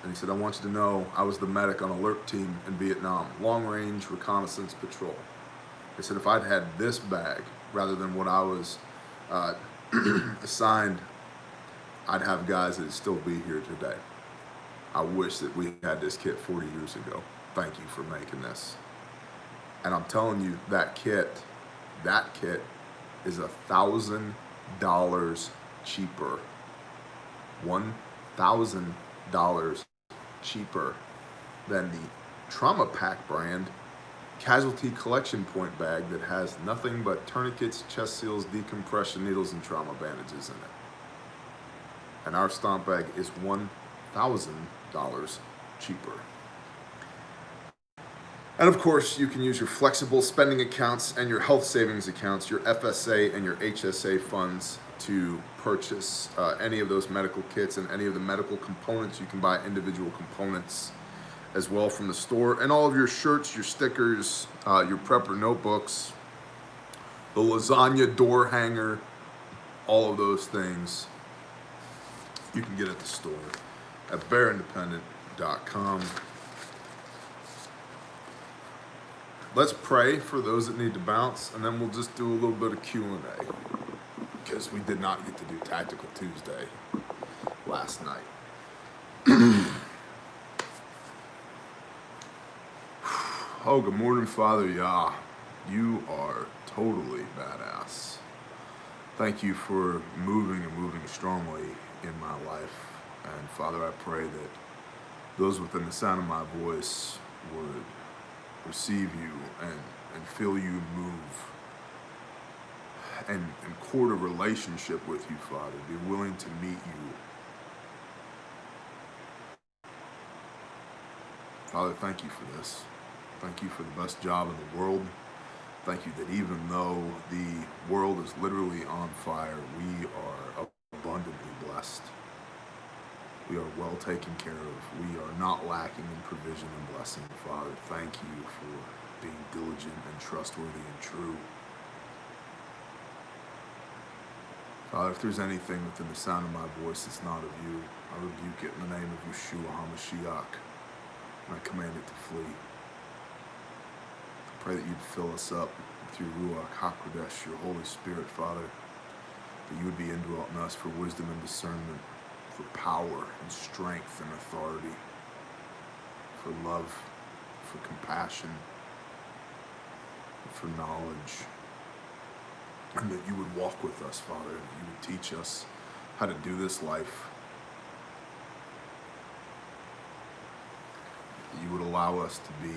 And he said, I want you to know I was the medic on alert team in Vietnam, long range reconnaissance patrol. He said, if I'd had this bag rather than what I was assigned, I'd have guys that'd still be here today. I wish that we had this kit 40 years ago. Thank you for making this. And I'm telling you, that kit is $1,000 cheaper. $1,000 cheaper than the Trauma Pack brand Casualty Collection Point bag that has nothing but tourniquets, chest seals, decompression needles, and trauma bandages in it. And our stomp bag is $1,000 cheaper. And of course, you can use your flexible spending accounts and your health savings accounts, your FSA and your HSA funds to purchase any of those medical kits and any of the medical components. You can buy individual components as well from the store, and all of your shirts, your stickers, your prepper notebooks, the lasagna door hanger, all of those things you can get at the store at bearindependent.com. Let's pray for those that need to bounce, and then we'll just do a little bit of Q&A, because we did not get to do Tactical Tuesday last night. Oh, good morning, Father Yah. You are totally badass. Thank you for moving and moving strongly in my life. And Father, I pray that those within the sound of my voice would receive you and feel you move and court a relationship with you, Father. Be willing to meet you. Father, thank you for this. Thank you for the best job in the world. Thank you that even though the world is literally on fire, we are abundantly blessed. We are well taken care of. We are not lacking in provision and blessing. Father, thank you for being diligent and trustworthy and true. Father, if there's anything within the sound of my voice that's not of you, I rebuke it in the name of Yeshua HaMashiach, and I command it to flee. I pray that you'd fill us up with your Ruach HaKodesh, your Holy Spirit, Father, that you would be indwelt in us for wisdom and discernment, for power and strength and authority, for love, for compassion, for knowledge, and that you would walk with us, Father, that you would teach us how to do this life, that you would allow us to be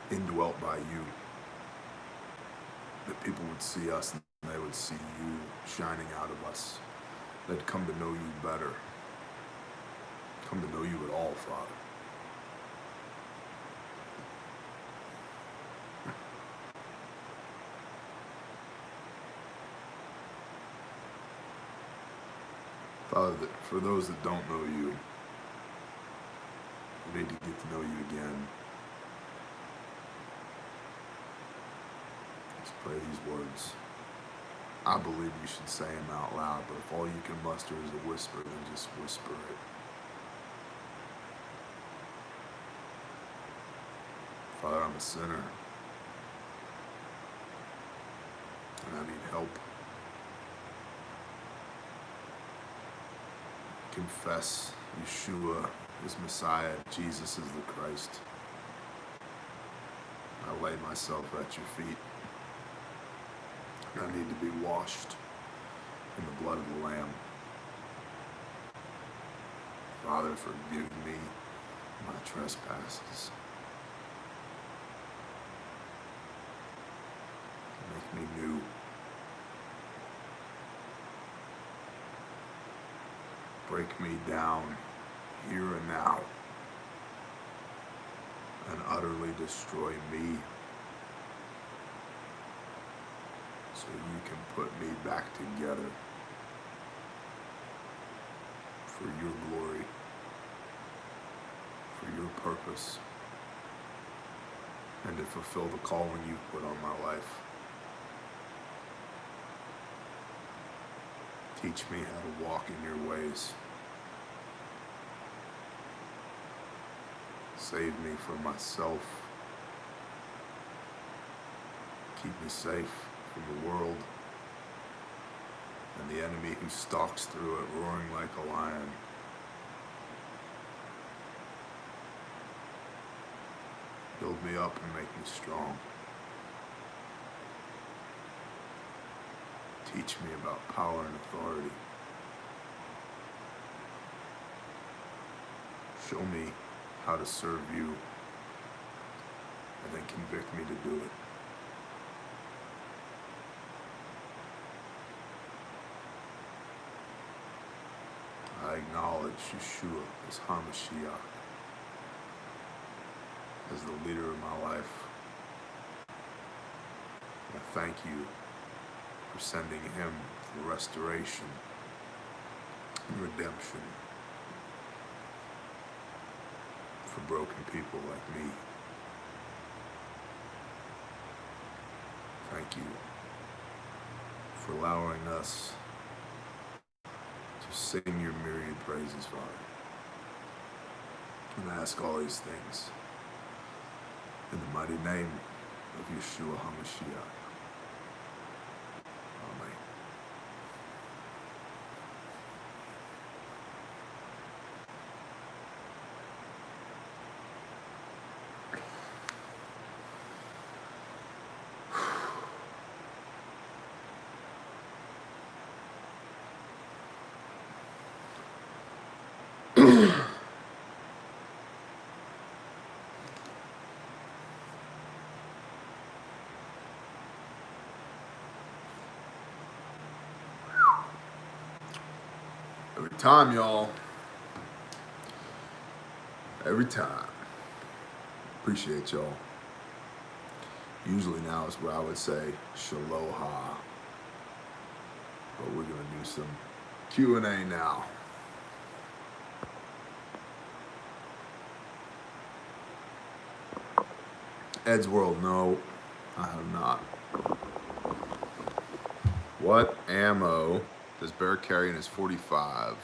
indwelt by you, that people would see us and they would see you shining out of us. They'd come to know you better, come to know you at all, Father. Father, that for those that don't know you, we need to get to know you again. Let's pray these words. I believe you should say them out loud, but if all you can muster is a whisper, then just whisper it. Father, I'm a sinner, and I need help. Confess Yeshua is Messiah, Jesus is the Christ. I lay myself at your feet. I need to be washed in the blood of the Lamb. Father, forgive me my trespasses. Make me new. Break me down here and now and utterly destroy me so you can put me back together for your glory, for your purpose and to fulfill the calling you've put on my life. Teach me how to walk in your ways. Save me from myself. Keep me safe from the world and the enemy who stalks through it, roaring like a lion. Build me up and make me strong. Teach me about power and authority. Show me how to serve you, and then convict me to do it. I acknowledge Yeshua as HaMashiach, as the leader of my life. I thank you for sending him for restoration and redemption for broken people like me. Thank you for allowing us to sing your myriad praises, Father. And I ask all these things in the mighty name of Yeshua HaMashiach. Amen. Every time, y'all. Every time. Appreciate y'all. Usually now is where I would say Shaloha. But we're going to do some Q&A now. Ed's World, no, I have not. What ammo does Bear carry in his 45?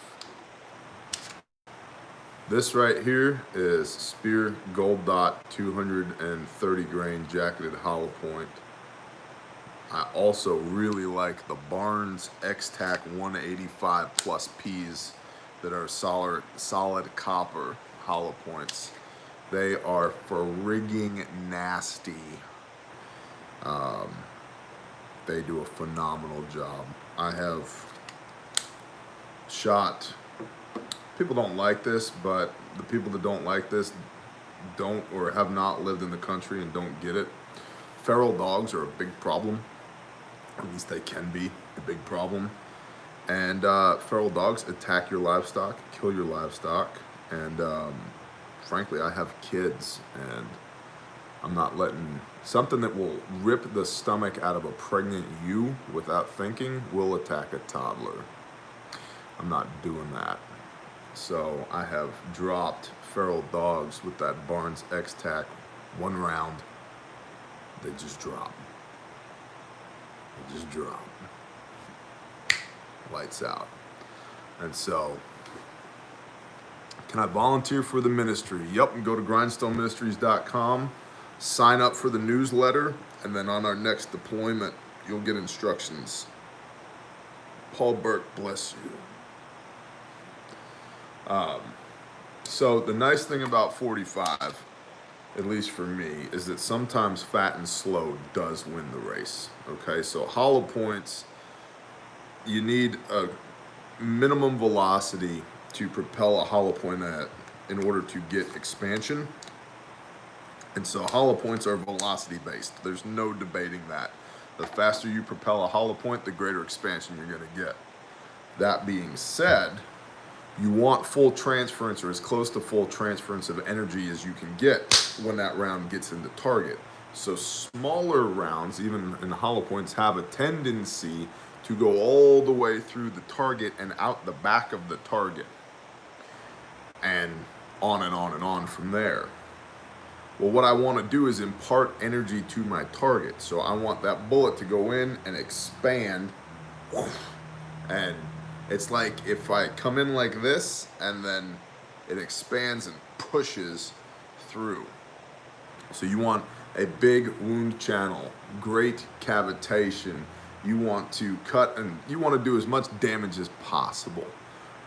This right here is Spear Gold Dot 230 grain jacketed hollow point. I also really like the Barnes X-Tac 185 plus Ps that are solid copper hollow points. They are frigging nasty. They do a phenomenal job. I have shot, people don't like this, but the people that don't like this don't or have not lived in the country and don't get it. Feral dogs are a big problem. At least they can be a big problem. And feral dogs attack your livestock, kill your livestock, and frankly, I have kids, and I'm not letting something that will rip the stomach out of a pregnant ewe without thinking will attack a toddler. I'm not doing that. So I have dropped feral dogs with that Barnes X-Tac 1 round. They just drop. They just drop. Lights out. And so, can I volunteer for the ministry? Yep, and go to grindstoneministries.com, sign up for the newsletter, and then on our next deployment, you'll get instructions. Paul Burke, bless you. So the nice thing about 45, at least for me, is that sometimes fat and slow does win the race. Okay, so hollow points, you need a minimum velocity to propel a hollow point at in order to get expansion. And so hollow points are velocity based. There's no debating that. The faster you propel a hollow point, the greater expansion you're going to get. That being said, you want full transference or as close to full transference of energy as you can get when that round gets into target. So smaller rounds, even in hollow points, have a tendency to go all the way through the target and out the back of the target. And on and on and on from there. Well, what I want to do is impart energy to my target. So I want that bullet to go in and expand. And it's like if I come in like this and then it expands and pushes through. So you want a big wound channel, great cavitation. You want to cut and you want to do as much damage as possible,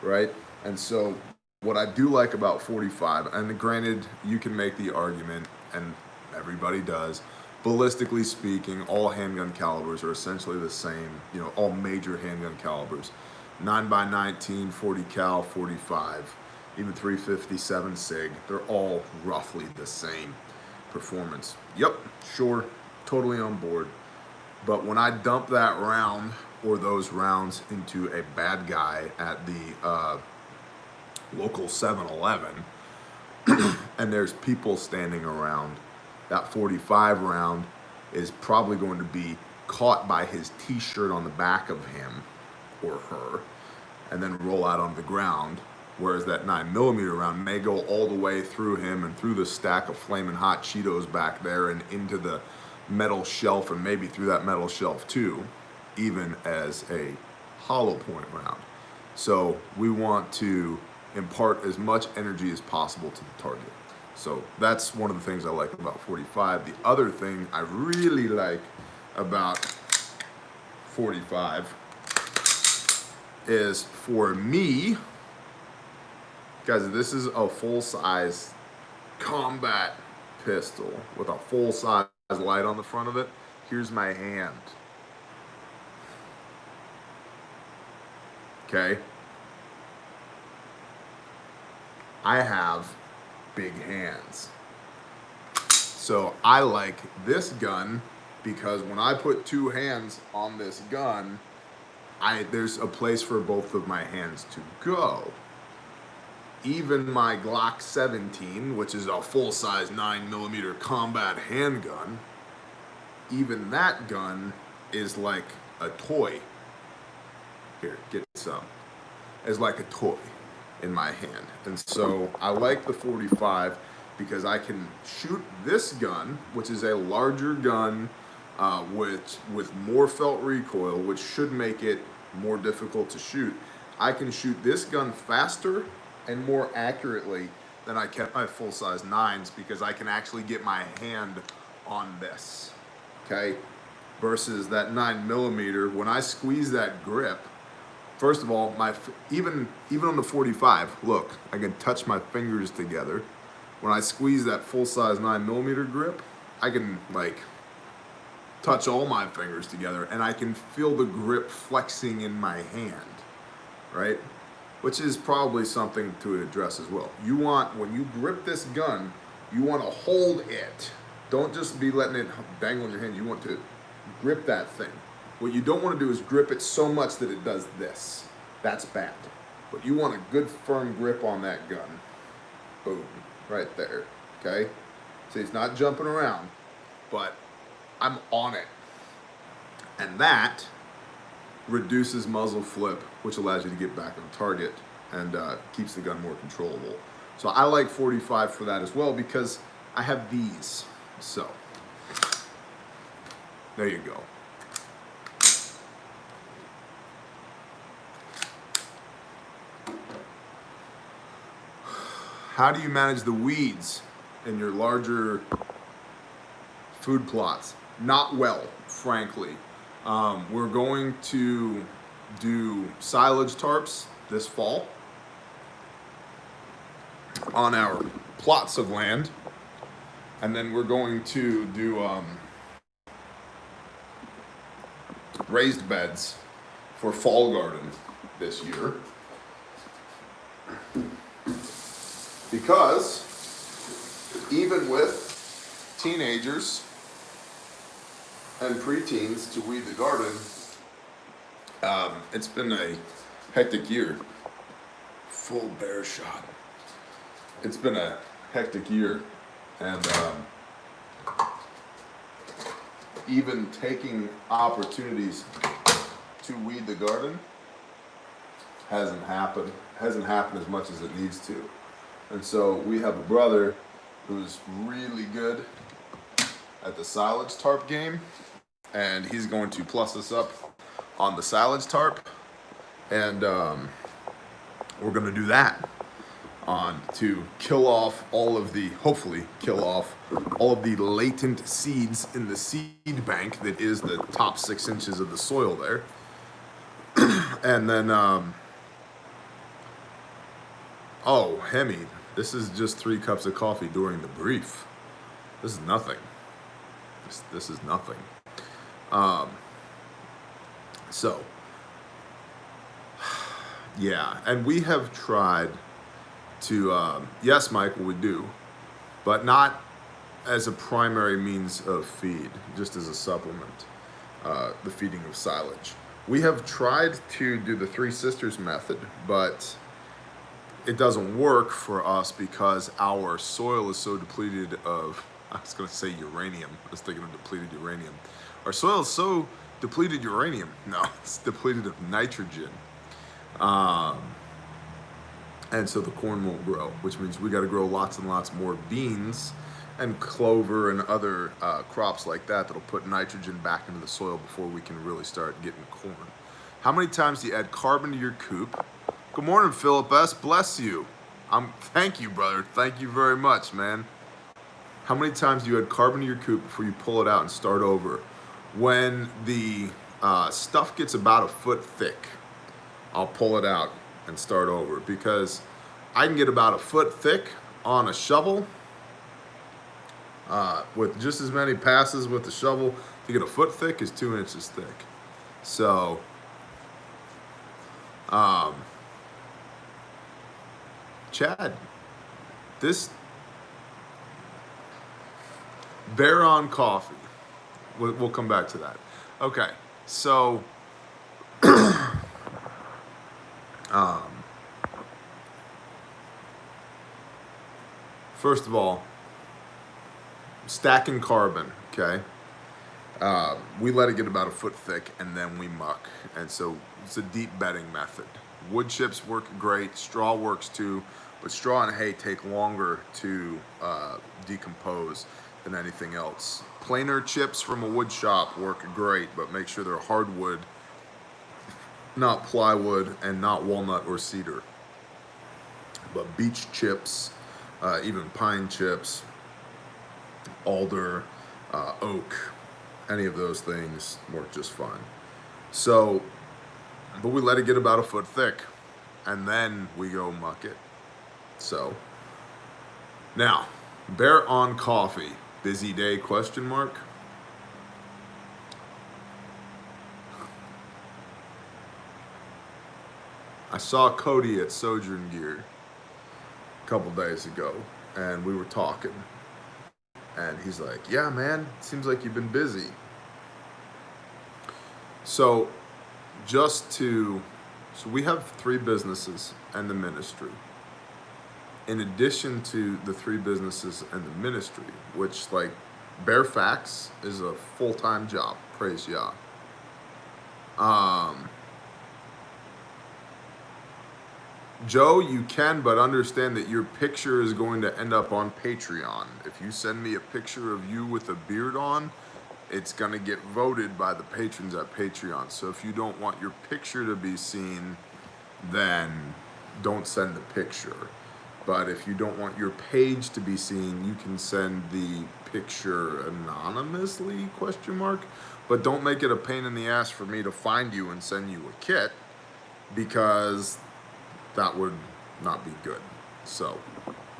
right? And so what I do like about 45, and granted, you can make the argument, and everybody does, ballistically speaking, all handgun calibers are essentially the same, you know, all major handgun calibers. 9x19, 40 cal, 45, even 357 SIG, they're all roughly the same performance. Yep, sure, totally on board. But when I dump that round or those rounds into a bad guy at the local 7-Eleven, and there's people standing around, that 45 round is probably going to be caught by his t-shirt on the back of him or her and then roll out on the ground, whereas that 9mm round may go all the way through him and through the stack of flaming hot Cheetos back there and into the metal shelf and maybe through that metal shelf too, even as a hollow point round. So we want to impart as much energy as possible to the target. So that's one of the things I like about 45. The other thing I really like about 45 is, for me, guys, this is a full-size combat pistol with a full-size light on the front of it. Here's my hand. Okay. I have big hands. So I like this gun because when I put two hands on this gun, there's a place for both of my hands to go. Even my Glock 17, which is a full-size 9mm combat handgun, even that gun is like a toy. Here, get some. It's like a toy in my hand. And so I like the 45 because I can shoot this gun, which is a larger gun with more felt recoil, which should make it more difficult to shoot. I can shoot this gun faster and more accurately than I kept my full-size 9s because I can actually get my hand on this, okay? Versus that 9mm, when I squeeze that grip, first of all, even on the 45, look, I can touch my fingers together. When I squeeze that full-size 9mm grip, I can like touch all my fingers together and I can feel the grip flexing in my hand, right? Which is probably something to address as well. You want, when you grip this gun, you want to hold it. Don't just be letting it dangle in your hand. You want to grip that thing. What you don't want to do is grip it so much that it does this. That's bad. But you want a good firm grip on that gun. Boom, right there, okay? See, it's not jumping around, but I'm on it. And that reduces muzzle flip, which allows you to get back on target and keeps the gun more controllable. So I like 45 for that as well because I have these. So, there you go. How do you manage the weeds in your larger food plots? Not well, frankly. We're going to do silage tarps this fall on our plots of land. And then we're going to do raised beds for fall garden this year. Because even with teenagers and preteens to weed the garden, it's been a hectic year. Full bear shot. It's been a hectic year, and even taking opportunities to weed the garden hasn't happened as much as it needs to. And so we have a brother who's really good at the silage tarp game, and he's going to plus us up on the silage tarp, and we're going to do that to kill off all of the, hopefully kill off all of the latent seeds in the seed bank that is the top 6 inches of the soil there. And then, oh, Hemi, this is just 3 cups of coffee during the brief. This is nothing. This is nothing. So, yeah, and we have tried to, yes, Michael, we do, but not as a primary means of feed, just as a supplement, the feeding of silage. We have tried to do the 3 sisters method, but it doesn't work for us because our soil is so depleted of, I was going to say uranium. I was thinking of depleted uranium. Our soil is so depleted uranium. No, it's depleted of nitrogen. And so the corn won't grow, which means we got to grow lots and lots more beans and clover and other crops like that that'll put nitrogen back into the soil before we can really start getting corn. How many times do you add carbon to your coop? Good morning, Philip S. Bless you. Thank you, brother. Thank you very much, man. How many times do you add carbon to your coop before you pull it out and start over? When the stuff gets about a foot thick, I'll pull it out and start over, because I can get about a foot thick on a shovel with just as many passes with the shovel to get a foot thick is 2 inches thick. So, Chad, this bear on coffee. We'll come back to that. Okay, so first of all, stacking carbon, okay? We let it get about a foot thick and then we muck. And so it's a deep bedding method. Wood chips work great, straw works too, but straw and hay take longer to decompose than anything else. Planer chips from a wood shop work great, but make sure they're hardwood, not plywood, and not walnut or cedar. But beech chips, even pine chips, alder, oak, any of those things work just fine. So, but we let it get about a foot thick, and then we go muck it. So, now, bear on coffee, busy day, question mark? I saw Cody at Sojourn Gear a couple days ago, and we were talking, and he's like, yeah, man, seems like you've been busy. So so we have 3 businesses and the ministry. In addition to the 3 businesses and the ministry, which, like, bare facts is a full-time job, praise Yah. Joe, you can, but understand that your picture is going to end up on Patreon. If you send me a picture of you with a beard on, it's going to get voted by the patrons at Patreon. So if you don't want your picture to be seen, then don't send the picture. But if you don't want your page to be seen, you can send the picture anonymously, question mark. But don't make it a pain in the ass for me to find you and send you a kit, because that would not be good. So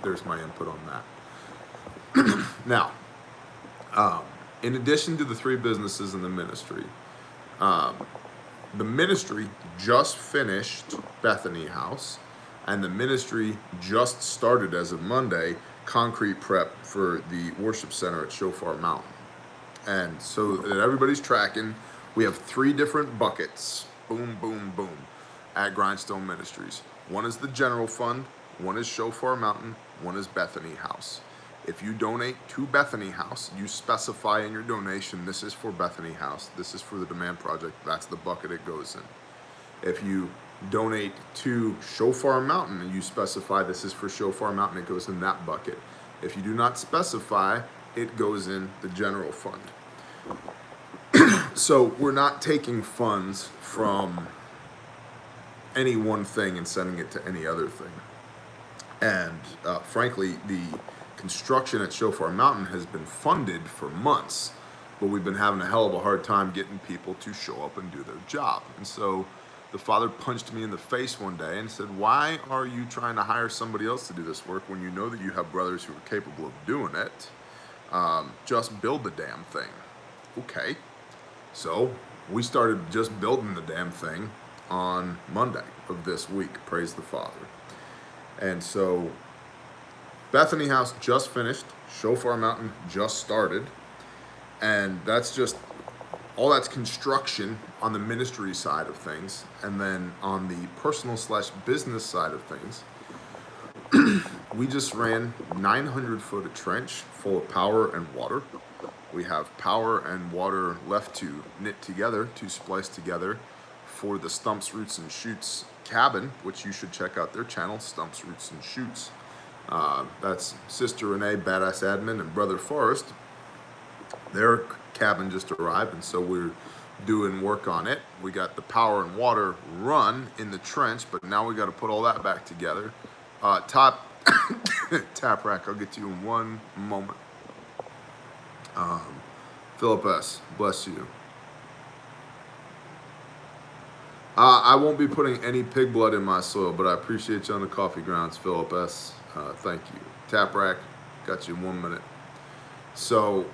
there's my input on that. Now, in addition to the 3 businesses and the ministry just finished Bethany House, and the ministry just started, as of Monday, concrete prep for the worship center at Shofar Mountain. And so that everybody's tracking, we have 3 different buckets, boom, boom, boom, at Grindstone Ministries. One is the general fund, one is Shofar Mountain, one is Bethany House. If you donate to Bethany House, you specify in your donation, this is for Bethany House, this is for the Demand Project, that's the bucket it goes in. If you donate to Shofar Mountain and you specify this is for Shofar Mountain, it goes in that bucket. If you do not specify, it goes in the general fund. So we're not taking funds from any one thing and sending it to any other thing. And frankly, the construction at Shofar Mountain has been funded for months, but we've been having a hell of a hard time getting people to show up and do their job. And so the father punched me in the face one day and said, why are you trying to hire somebody else to do this work when you know that you have brothers who are capable of doing it? Just build the damn thing. Okay. So we started just building the damn thing on Monday of this week. Praise the Father. And so Bethany House just finished. Shofar Mountain just started. And that's just, all that's construction on the ministry side of things. And then on the personal/business side of things, we just ran 900 foot of trench full of power and water. We have power and water left to knit together, to splice together for the Stumps, Roots, and Shoots cabin, which you should check out their channel, Stumps, Roots, and Shoots. That's Sister Renee, Badass Admin, and Brother Forrest. Their cabin just arrived, and so we're doing work on it. We got the power and water run in the trench, but now we got to put all that back together. Tap rack, I'll get to you in one moment. Philip S., bless you. I won't be putting any pig blood in my soil, but I appreciate you on the coffee grounds, Philip S. Thank you. Tap rack, got you in 1 minute. So,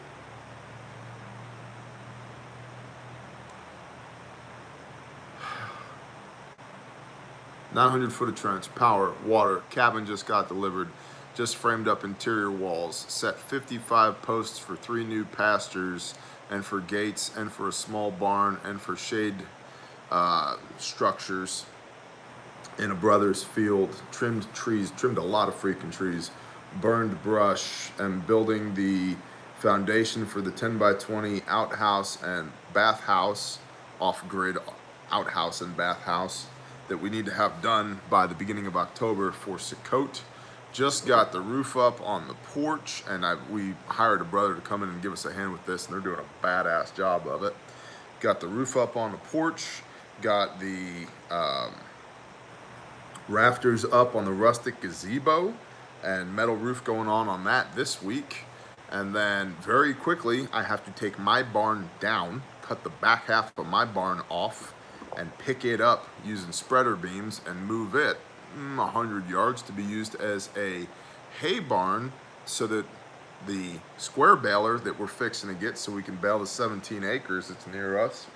$900 foot of trench, power, water, cabin just got delivered, just framed up interior walls, set 55 posts for 3 new pastures, and for gates, and for a small barn, and for shade structures in a brother's field, trimmed trees, trimmed a lot of freaking trees, burned brush, and building the foundation for the 10 by 20 outhouse and bathhouse, off-grid outhouse and bathhouse that we need to have done by the beginning of October for Sukkot. Just got the roof up on the porch, and we hired a brother to come in and give us a hand with this, and they're doing a badass job of it. Got the roof up on the porch, got the rafters up on the rustic gazebo, and metal roof going on that this week. And then very quickly, I have to take my barn down, cut the back half of my barn off, and pick it up using spreader beams and move it 100 yards to be used as a hay barn, so that the square baler that we're fixing to get so we can bale the 17 acres that's near us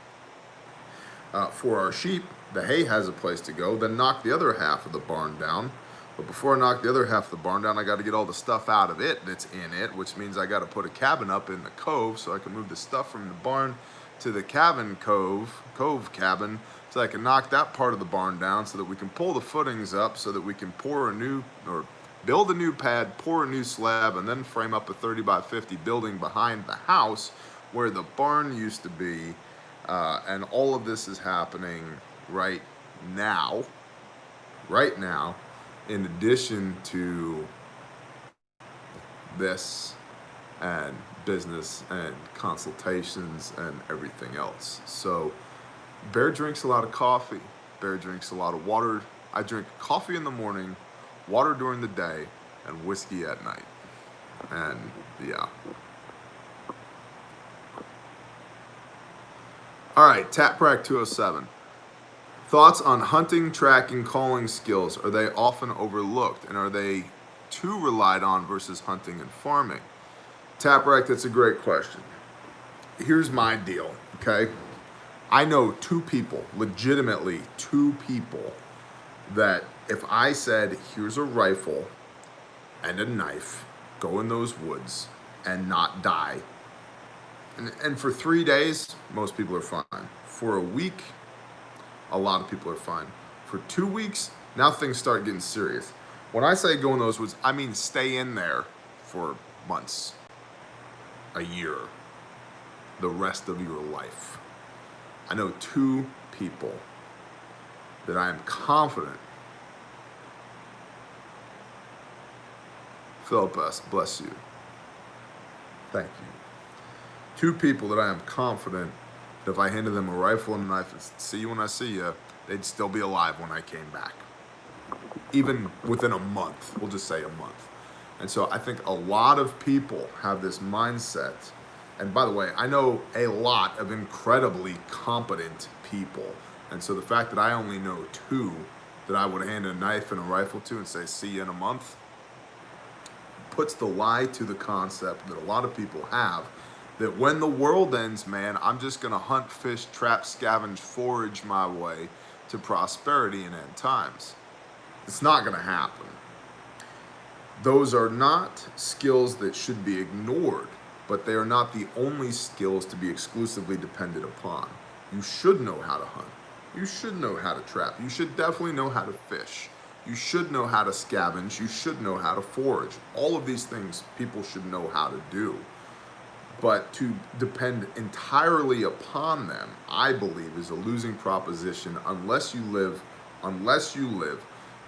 for our sheep, the hay has a place to go, then knock the other half of the barn down. But before I knock the other half of the barn down, I got to get all the stuff out of it that's in it, which means I got to put a cabin up in the cove so I can move the stuff from the barn to the cabin cove cabin, so I can knock that part of the barn down so that we can pull the footings up so that we can build a new pad, pour a new slab, and then frame up a 30 by 50 building behind the house where the barn used to be. And all of this is happening right now, in addition to this and business and consultations and everything else. So Bear drinks a lot of coffee. Bear drinks a lot of water. I drink coffee in the morning, water during the day, and whiskey at night. And yeah. All right, Tap Prac 207. Thoughts on hunting, tracking, calling skills. Are they often overlooked, and are they too relied on versus hunting and farming? Tap Prac, that's a great question. Here's my deal, okay? I know 2 people, legitimately 2 people, that if I said, here's a rifle and a knife, go in those woods and not die. And for 3 days, most people are fine. For a week, a lot of people are fine. For 2 weeks, now things start getting serious. When I say go in those woods, I mean stay in there for months, a year, the rest of your life. I know 2 people that I am confident. Philip, bless you. Thank you. 2 people that I am confident that if I handed them a rifle and a knife and see you when I see you, they'd still be alive when I came back. Even within a month, we'll just say a month. And so I think a lot of people have this mindset. And by the way, I know a lot of incredibly competent people. And so the fact that I only know 2 that I would hand a knife and a rifle to and say, see you in a month, puts the lie to the concept that a lot of people have that when the world ends, man, I'm just gonna hunt, fish, trap, scavenge, forage my way to prosperity in end times. It's not gonna happen. Those are not skills that should be ignored, but they are not the only skills to be exclusively depended upon. You should know how to hunt. You should know how to trap. You should definitely know how to fish. You should know how to scavenge. You should know how to forage. All of these things people should know how to do. But to depend entirely upon them, I believe, is a losing proposition unless you live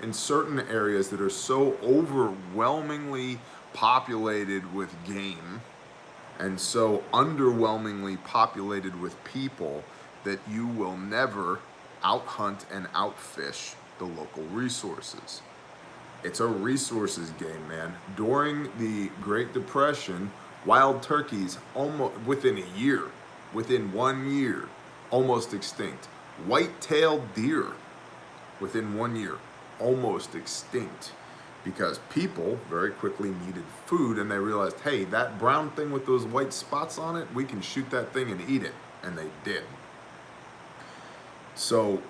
in certain areas that are so overwhelmingly populated with game and so underwhelmingly populated with people that you will never out-hunt and out-fish the local resources. It's a resources game, man. During the Great Depression, wild turkeys almost within 1 year, almost extinct. White-tailed deer within 1 year, almost extinct, because people very quickly needed food and they realized, hey, that brown thing with those white spots on it, we can shoot that thing and eat it, and they did. So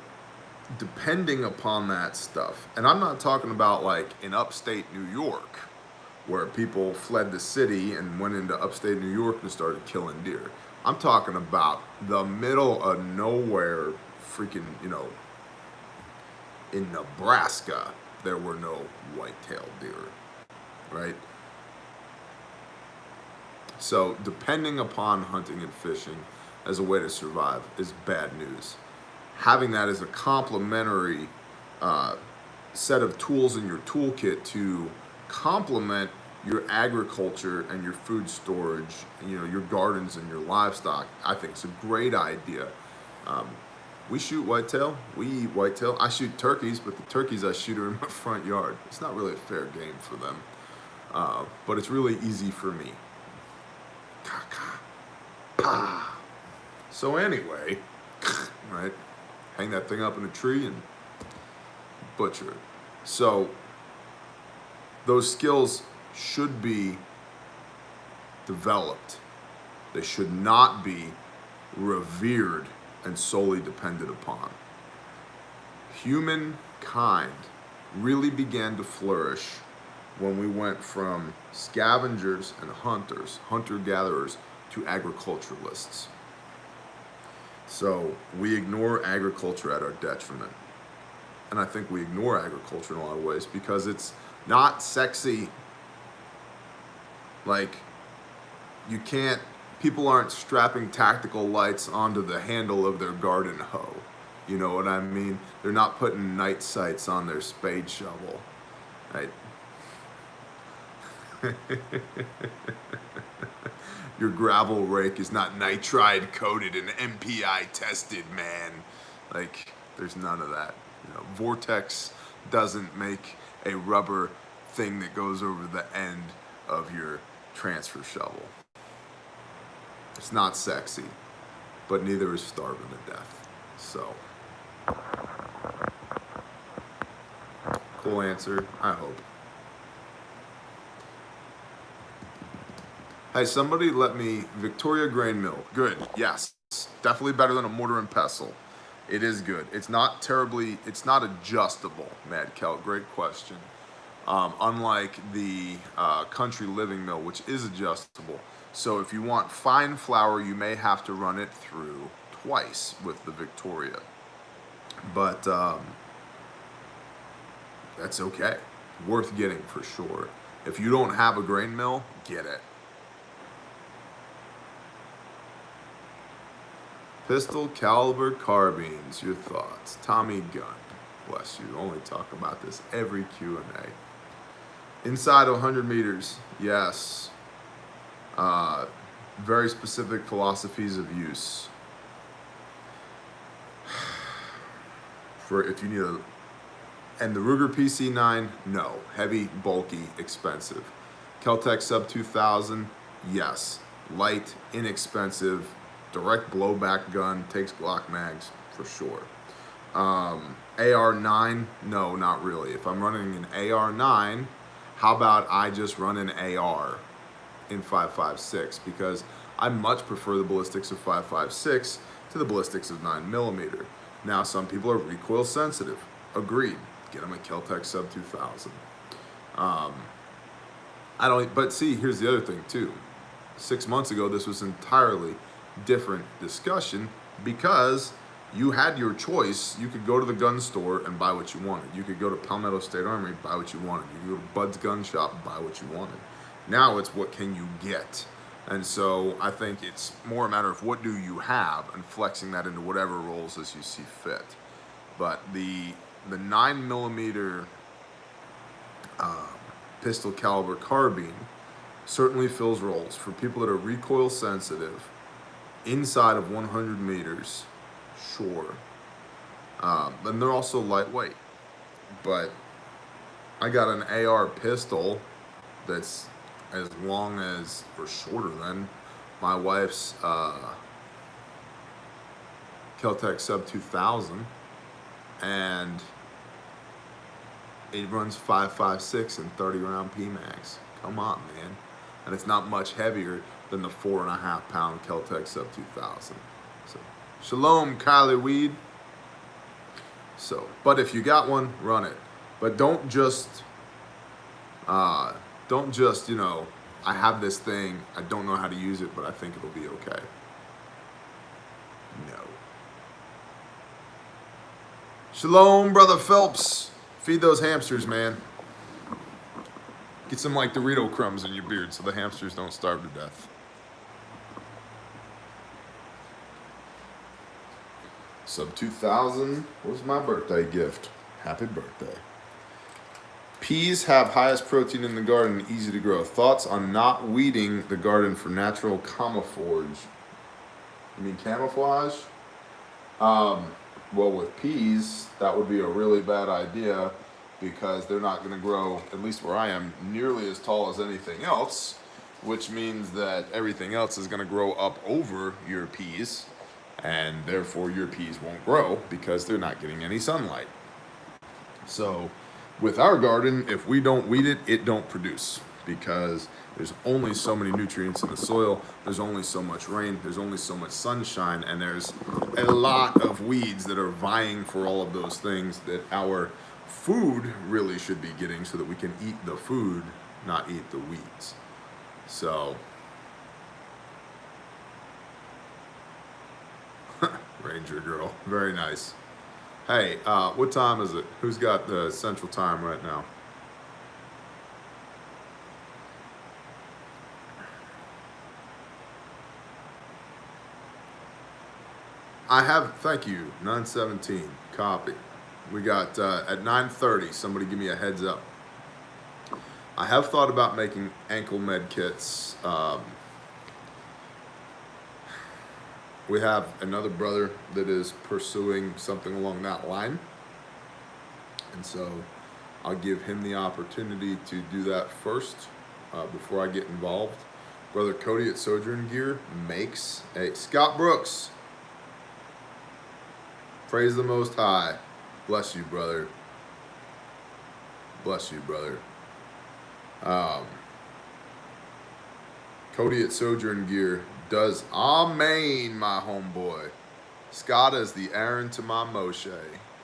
depending upon that stuff, and I'm not talking about like in upstate New York where people fled the city and went into upstate New York and started killing deer. I'm talking about the middle of nowhere, freaking, in Nebraska, there were no white-tailed deer, right? So depending upon hunting and fishing as a way to survive is bad news. Having that as a complementary set of tools in your toolkit to complement your agriculture and your food storage, your gardens and your livestock, I think it's a great idea. We shoot whitetail, we eat whitetail. I shoot turkeys, but the turkeys I shoot are in my front yard. It's not really a fair game for them, but it's really easy for me. So anyway, right, hang that thing up in a tree and butcher it. So those skills should be developed. They should not be revered and solely depended upon. Humankind really began to flourish when we went from scavengers and hunters, hunter-gatherers, to agriculturalists. So we ignore agriculture at our detriment. And I think we ignore agriculture in a lot of ways because it's not sexy. Like, people aren't strapping tactical lights onto the handle of their garden hoe. You know what I mean? They're not putting night sights on their spade shovel, right? Your gravel rake is not nitride coated and MPI tested, man. Like, there's none of that. Vortex doesn't make a rubber thing that goes over the end of your transfer shovel. It's not sexy, but neither is starving to death. So, cool answer, I hope. Hey, somebody let me, Victoria Grain Mill. Good, yes. Definitely better than a mortar and pestle. It is good. It's not adjustable, Mad Kel, great question. Unlike the Country Living Mill, which is adjustable. So if you want fine flour, you may have to run it through twice with the Victoria. But that's okay. Worth getting for sure. If you don't have a grain mill, get it. Pistol caliber carbines, your thoughts. Tommy Gunn. Bless you. Only talk about this every Q&A. Inside 100 meters, yes. Very specific philosophies of use. For if you need a, and the Ruger PC9, no. Heavy, bulky, expensive. Kel-Tec Sub 2000, yes. Light, inexpensive, direct blowback gun, takes Glock mags, for sure. AR9, no, not really. If I'm running an AR9, how about I just run an AR in 5.56? Because I much prefer the ballistics of 5.56 to the ballistics of 9mm. Now, some people are recoil sensitive. Agreed. Get them a Kel-Tec Sub 2000. But see, here's the other thing too. 6 months ago, this was entirely different discussion because you had your choice. You could go to the gun store and buy what you wanted. You could go to Palmetto State Armory, buy what you wanted. You could go to Bud's Gun Shop, buy what you wanted. Now it's what can you get? And so I think it's more a matter of what do you have and flexing that into whatever roles as you see fit. But the 9mm pistol caliber carbine certainly fills roles for people that are recoil sensitive inside of 100 meters. Sure. And they're also lightweight. But I got an AR pistol that's as long as, or shorter than, my wife's Kel-Tec Sub 2000, and it runs 5.56 and 30-round PMags. Come on, man. And it's not much heavier than the 4.5-pound Kel-Tec Sub 2000. So, shalom, Kylie Weed. So, but if you got one, run it. But don't just, you know, I have this thing, I don't know how to use it, but I think it'll be okay. No. Shalom, Brother Phelps. Feed those hamsters, man. Get some, like, Dorito crumbs in your beard so the hamsters don't starve to death. Sub 2000 was my birthday gift. Happy birthday. Peas have highest protein in the garden, easy to grow. Thoughts on not weeding the garden for natural camouflage? You mean camouflage? Well, with peas, that would be a really bad idea because they're not going to grow, at least where I am, nearly as tall as anything else, which means that everything else is going to grow up over your peas, and therefore your peas won't grow because they're not getting any sunlight. So with our garden, if we don't weed it, it don't produce because there's only so many nutrients in the soil, there's only so much rain, there's only so much sunshine, and there's a lot of weeds that are vying for all of those things that our food really should be getting so that we can eat the food, not eat the weeds. So, Ranger girl, very nice. Hey, what time is it? Who's got the central time right now? I have, thank you, 9:17, copy. We got, at 9:30, somebody give me a heads up. I have thought about making ankle med kits. We have another brother that is pursuing something along that line. And so I'll give him the opportunity to do that first before I get involved. Brother Cody at Sojourn Gear makes a, Scott Brooks, praise the Most High. Bless you, brother. Bless you, brother. Cody at Sojourn Gear does, amen, my homeboy. Scott is the Aaron to my Moshe.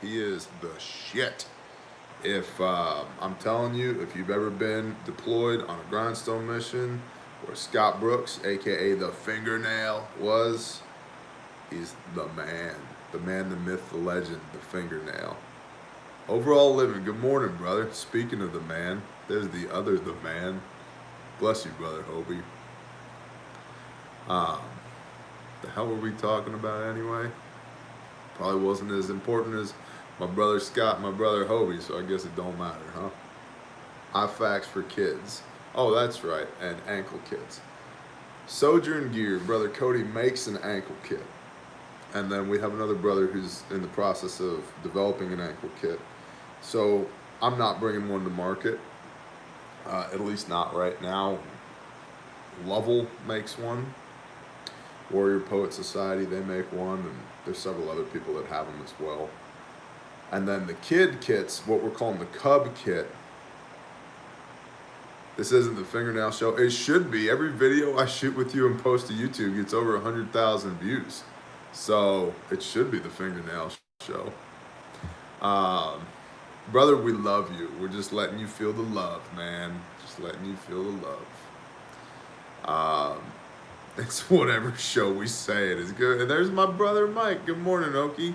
He is the shit. If, I'm telling you, if you've ever been deployed on a Grindstone mission where Scott Brooks, aka the Fingernail, was, he's the man. The man, the myth, the legend, the Fingernail. Overall living, good morning, brother. Speaking of the man, there's the other the man. Bless you, brother Hobie. The hell were we talking about anyway? Probably wasn't as important as My brother Scott, my brother Hobie, so I guess it don't matter, huh? IFAX for kids. Oh, that's right, and ankle kits. Sojourn Gear, brother Cody makes an ankle kit. And then we have another brother who's in the process of developing an ankle kit. So I'm not bringing one to market, at least not right now. Lovell makes one. Warrior Poet Society, they make one, and there's several other people that have them as well. And then the kid kits, what we're calling the Cub kit. This isn't the fingernail show. It should be. Every video I shoot with you and post to YouTube gets over 100,000 views. So it should be the fingernail show. Brother, we love you. We're just letting you feel the love, man. Just letting you feel the love. It's whatever show we say it is good. And there's my brother Mike. Good morning, Okie.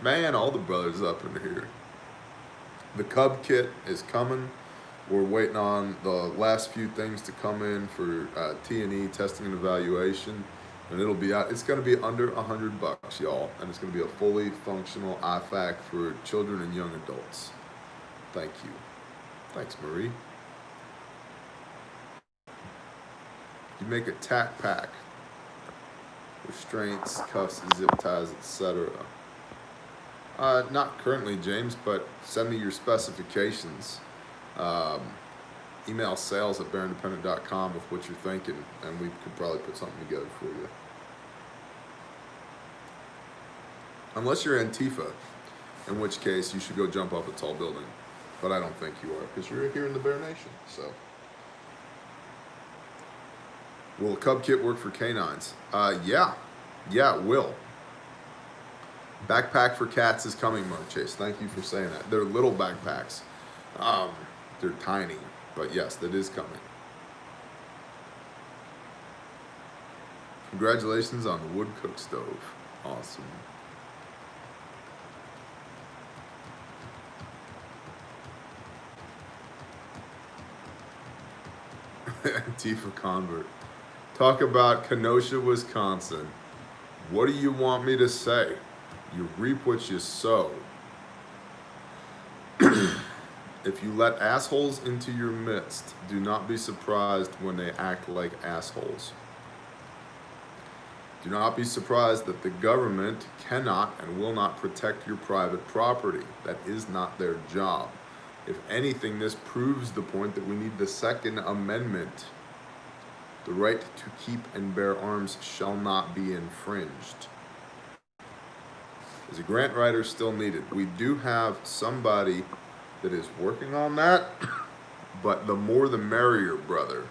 Man, all the brothers up in here. The Cub kit is coming. We're waiting on the last few things to come in for T&E, testing and evaluation. And it'll be out. It's going to be under $100, y'all. And it's going to be a fully functional IFAC for children and young adults. Thank you. Thanks, Marie. You make a tack pack. Restraints, cuffs, zip ties, etc. Not currently, James, but send me your specifications. Email sales@bearindependent.com with what you're thinking, and we could probably put something together for you. Unless you're Antifa, in which case you should go jump off a tall building. But I don't think you are, because you're here in the Bear Nation. So, will a Cub kit work for canines? Yeah, it will. Backpack for cats is coming, Mark Chase. Thank you for saying that. They're little backpacks. They're tiny, but yes, that is coming. Congratulations on the wood cook stove. Awesome. Antifa convert. Talk about Kenosha, Wisconsin. What do you want me to say? You reap what you sow. If you let assholes into your midst, do not be surprised when they act like assholes. Do not be surprised that the government cannot and will not protect your private property. That is not their job. If anything, this proves the point that we need the Second Amendment. The right to keep and bear arms shall not be infringed. Is a grant writer still needed? We do have somebody that is working on that, but the more the merrier, brother.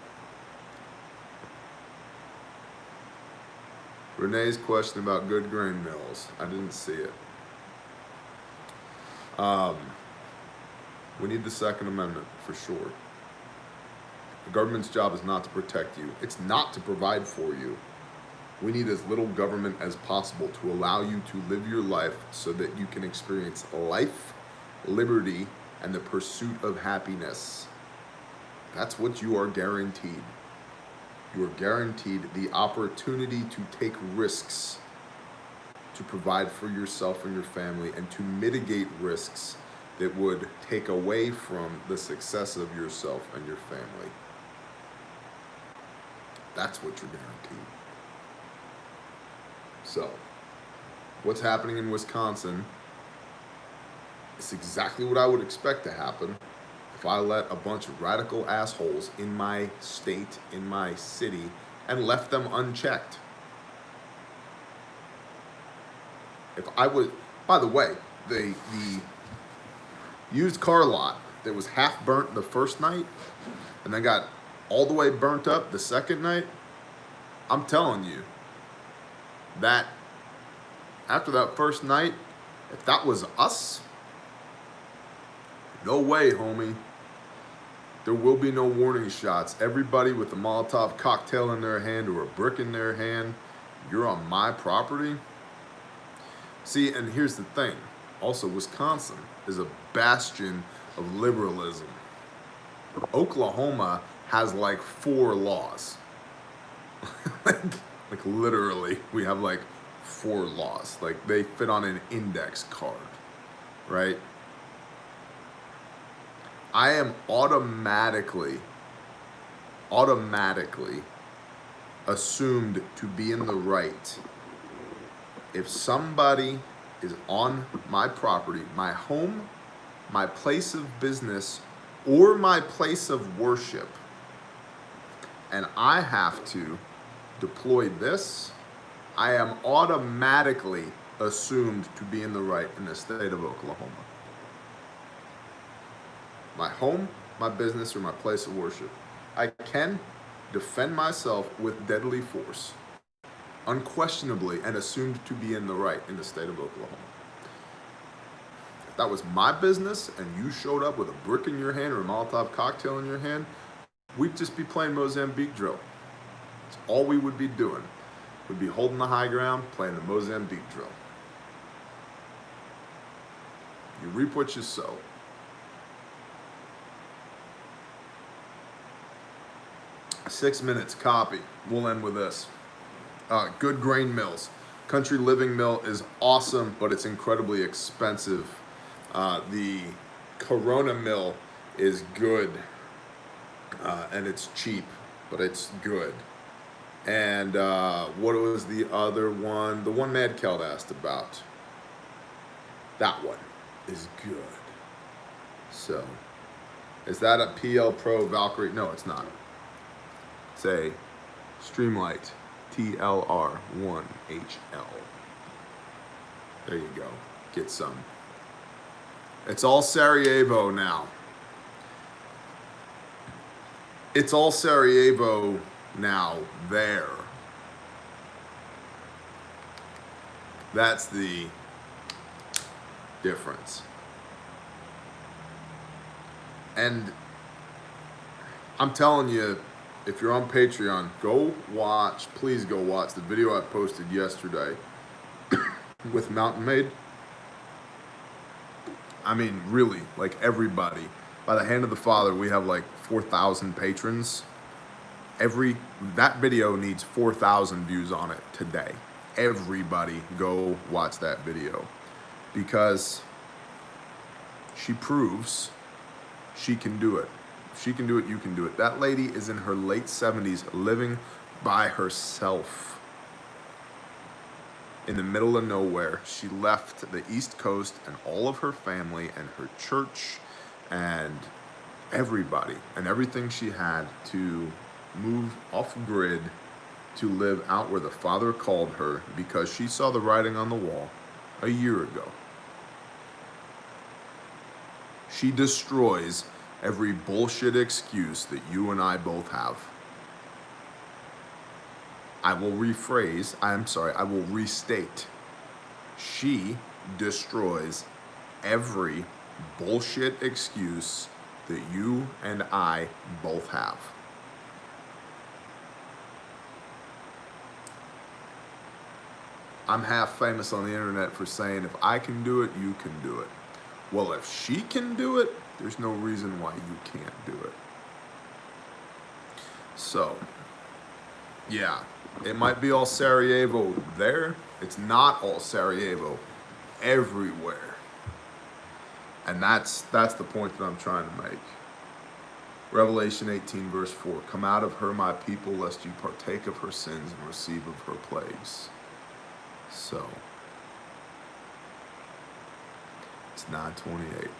Renee's question about good grain mills. I didn't see it. We need the Second Amendment for sure. The government's job is not to protect you. It's not to provide for you. We need as little government as possible to allow you to live your life so that you can experience life, liberty, and the pursuit of happiness. That's what you are guaranteed. You are guaranteed the opportunity to take risks, to provide for yourself and your family, and to mitigate risks that would take away from the success of yourself and your family. That's what you're guaranteed. So, what's happening in Wisconsin is exactly what I would expect to happen if I let a bunch of radical assholes in my state, in my city, and left them unchecked. If I would, by the way, the used car lot that was half burnt the first night and then got all the way burnt up the second night, I'm telling you that after that first night, if that was us, no way, homie. There will be no warning shots. Everybody with a Molotov cocktail in their hand or a brick in their hand, you're on my property. See, and here's the thing. Also, Wisconsin is a bastion of liberalism. Oklahoma has like 4 laws. like literally, we have like 4 laws. Like they fit on an index card. right? I am automatically assumed to be in the right if somebody is on my property, my home, my place of business, or my place of worship, and I have to deploy this, I am automatically assumed to be in the right in the state of Oklahoma. My home, my business, or my place of worship. I can defend myself with deadly force, unquestionably, and assumed to be in the right in the state of Oklahoma. If that was my business and you showed up with a brick in your hand or a Molotov cocktail in your hand, we'd just be playing Mozambique drill. That's all we would be doing. We'd be holding the high ground, playing the Mozambique drill. You reap what you sow. Six minutes, copy. We'll end with this. Good grain mills. Country Living Mill is awesome, but it's incredibly expensive. The Corona Mill is good, and it's cheap, but it's good. And what was the other one? The one Mad Keld asked about. That one is good. So, is that a PL Pro Valkyrie? No, it's not. It's a Streamlight TLR1HL. There you go. Get some. It's all Sarajevo now. It's all Sarajevo now there. That's the difference. And I'm telling you, if you're on Patreon, please go watch the video I posted yesterday with Mountain Maid. I mean, really, like everybody. By the hand of the Father, we have like 4,000 patrons. That video needs 4,000 views on it today. Everybody go watch that video, because she proves she can do it. If she can do it, you can do it. That lady is in her late 70s living by herself in the middle of nowhere. She left the East Coast and all of her family and her church and everybody and everything she had to move off grid to live out where the Father called her, because she saw the writing on the wall a year ago. She destroys every bullshit excuse that you and I both have. I will restate. She destroys every bullshit excuse that you and I both have. I'm half famous on the internet for saying, if I can do it, you can do it. Well, if she can do it, there's no reason why you can't do it. So, yeah, it might be all Sarajevo there. It's not all Sarajevo everywhere. And that's the point that I'm trying to make. Revelation 18 verse 4, come out of her, my people, lest you partake of her sins and receive of her plagues. So, it's 9:28.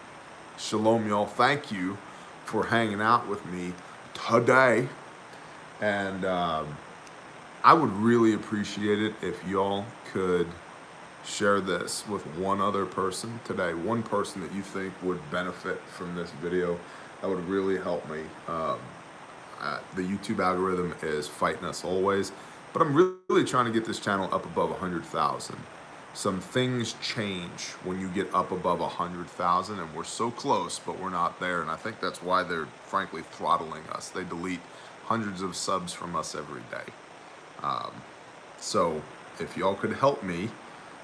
Shalom, y'all. Thank you for hanging out with me today. And I would really appreciate it if y'all could share this with one other person today. One person that you think would benefit from this video. That would really help me. The YouTube algorithm is fighting us always. But I'm really trying to get this channel up above 100,000. Some things change when you get up above 100,000, and we're so close, but we're not there. And I think that's why they're frankly throttling us. They delete hundreds of subs from us every day. So if y'all could help me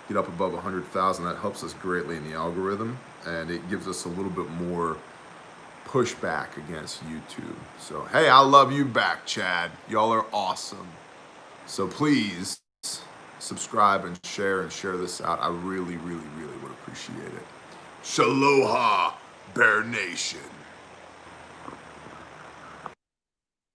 get up above 100,000, that helps us greatly in the algorithm, and it gives us a little bit more pushback against YouTube. So hey, I love you back, Chad. Y'all are awesome. So please subscribe and share this out. I really, really, really would appreciate it. Shaloha, Bear Nation.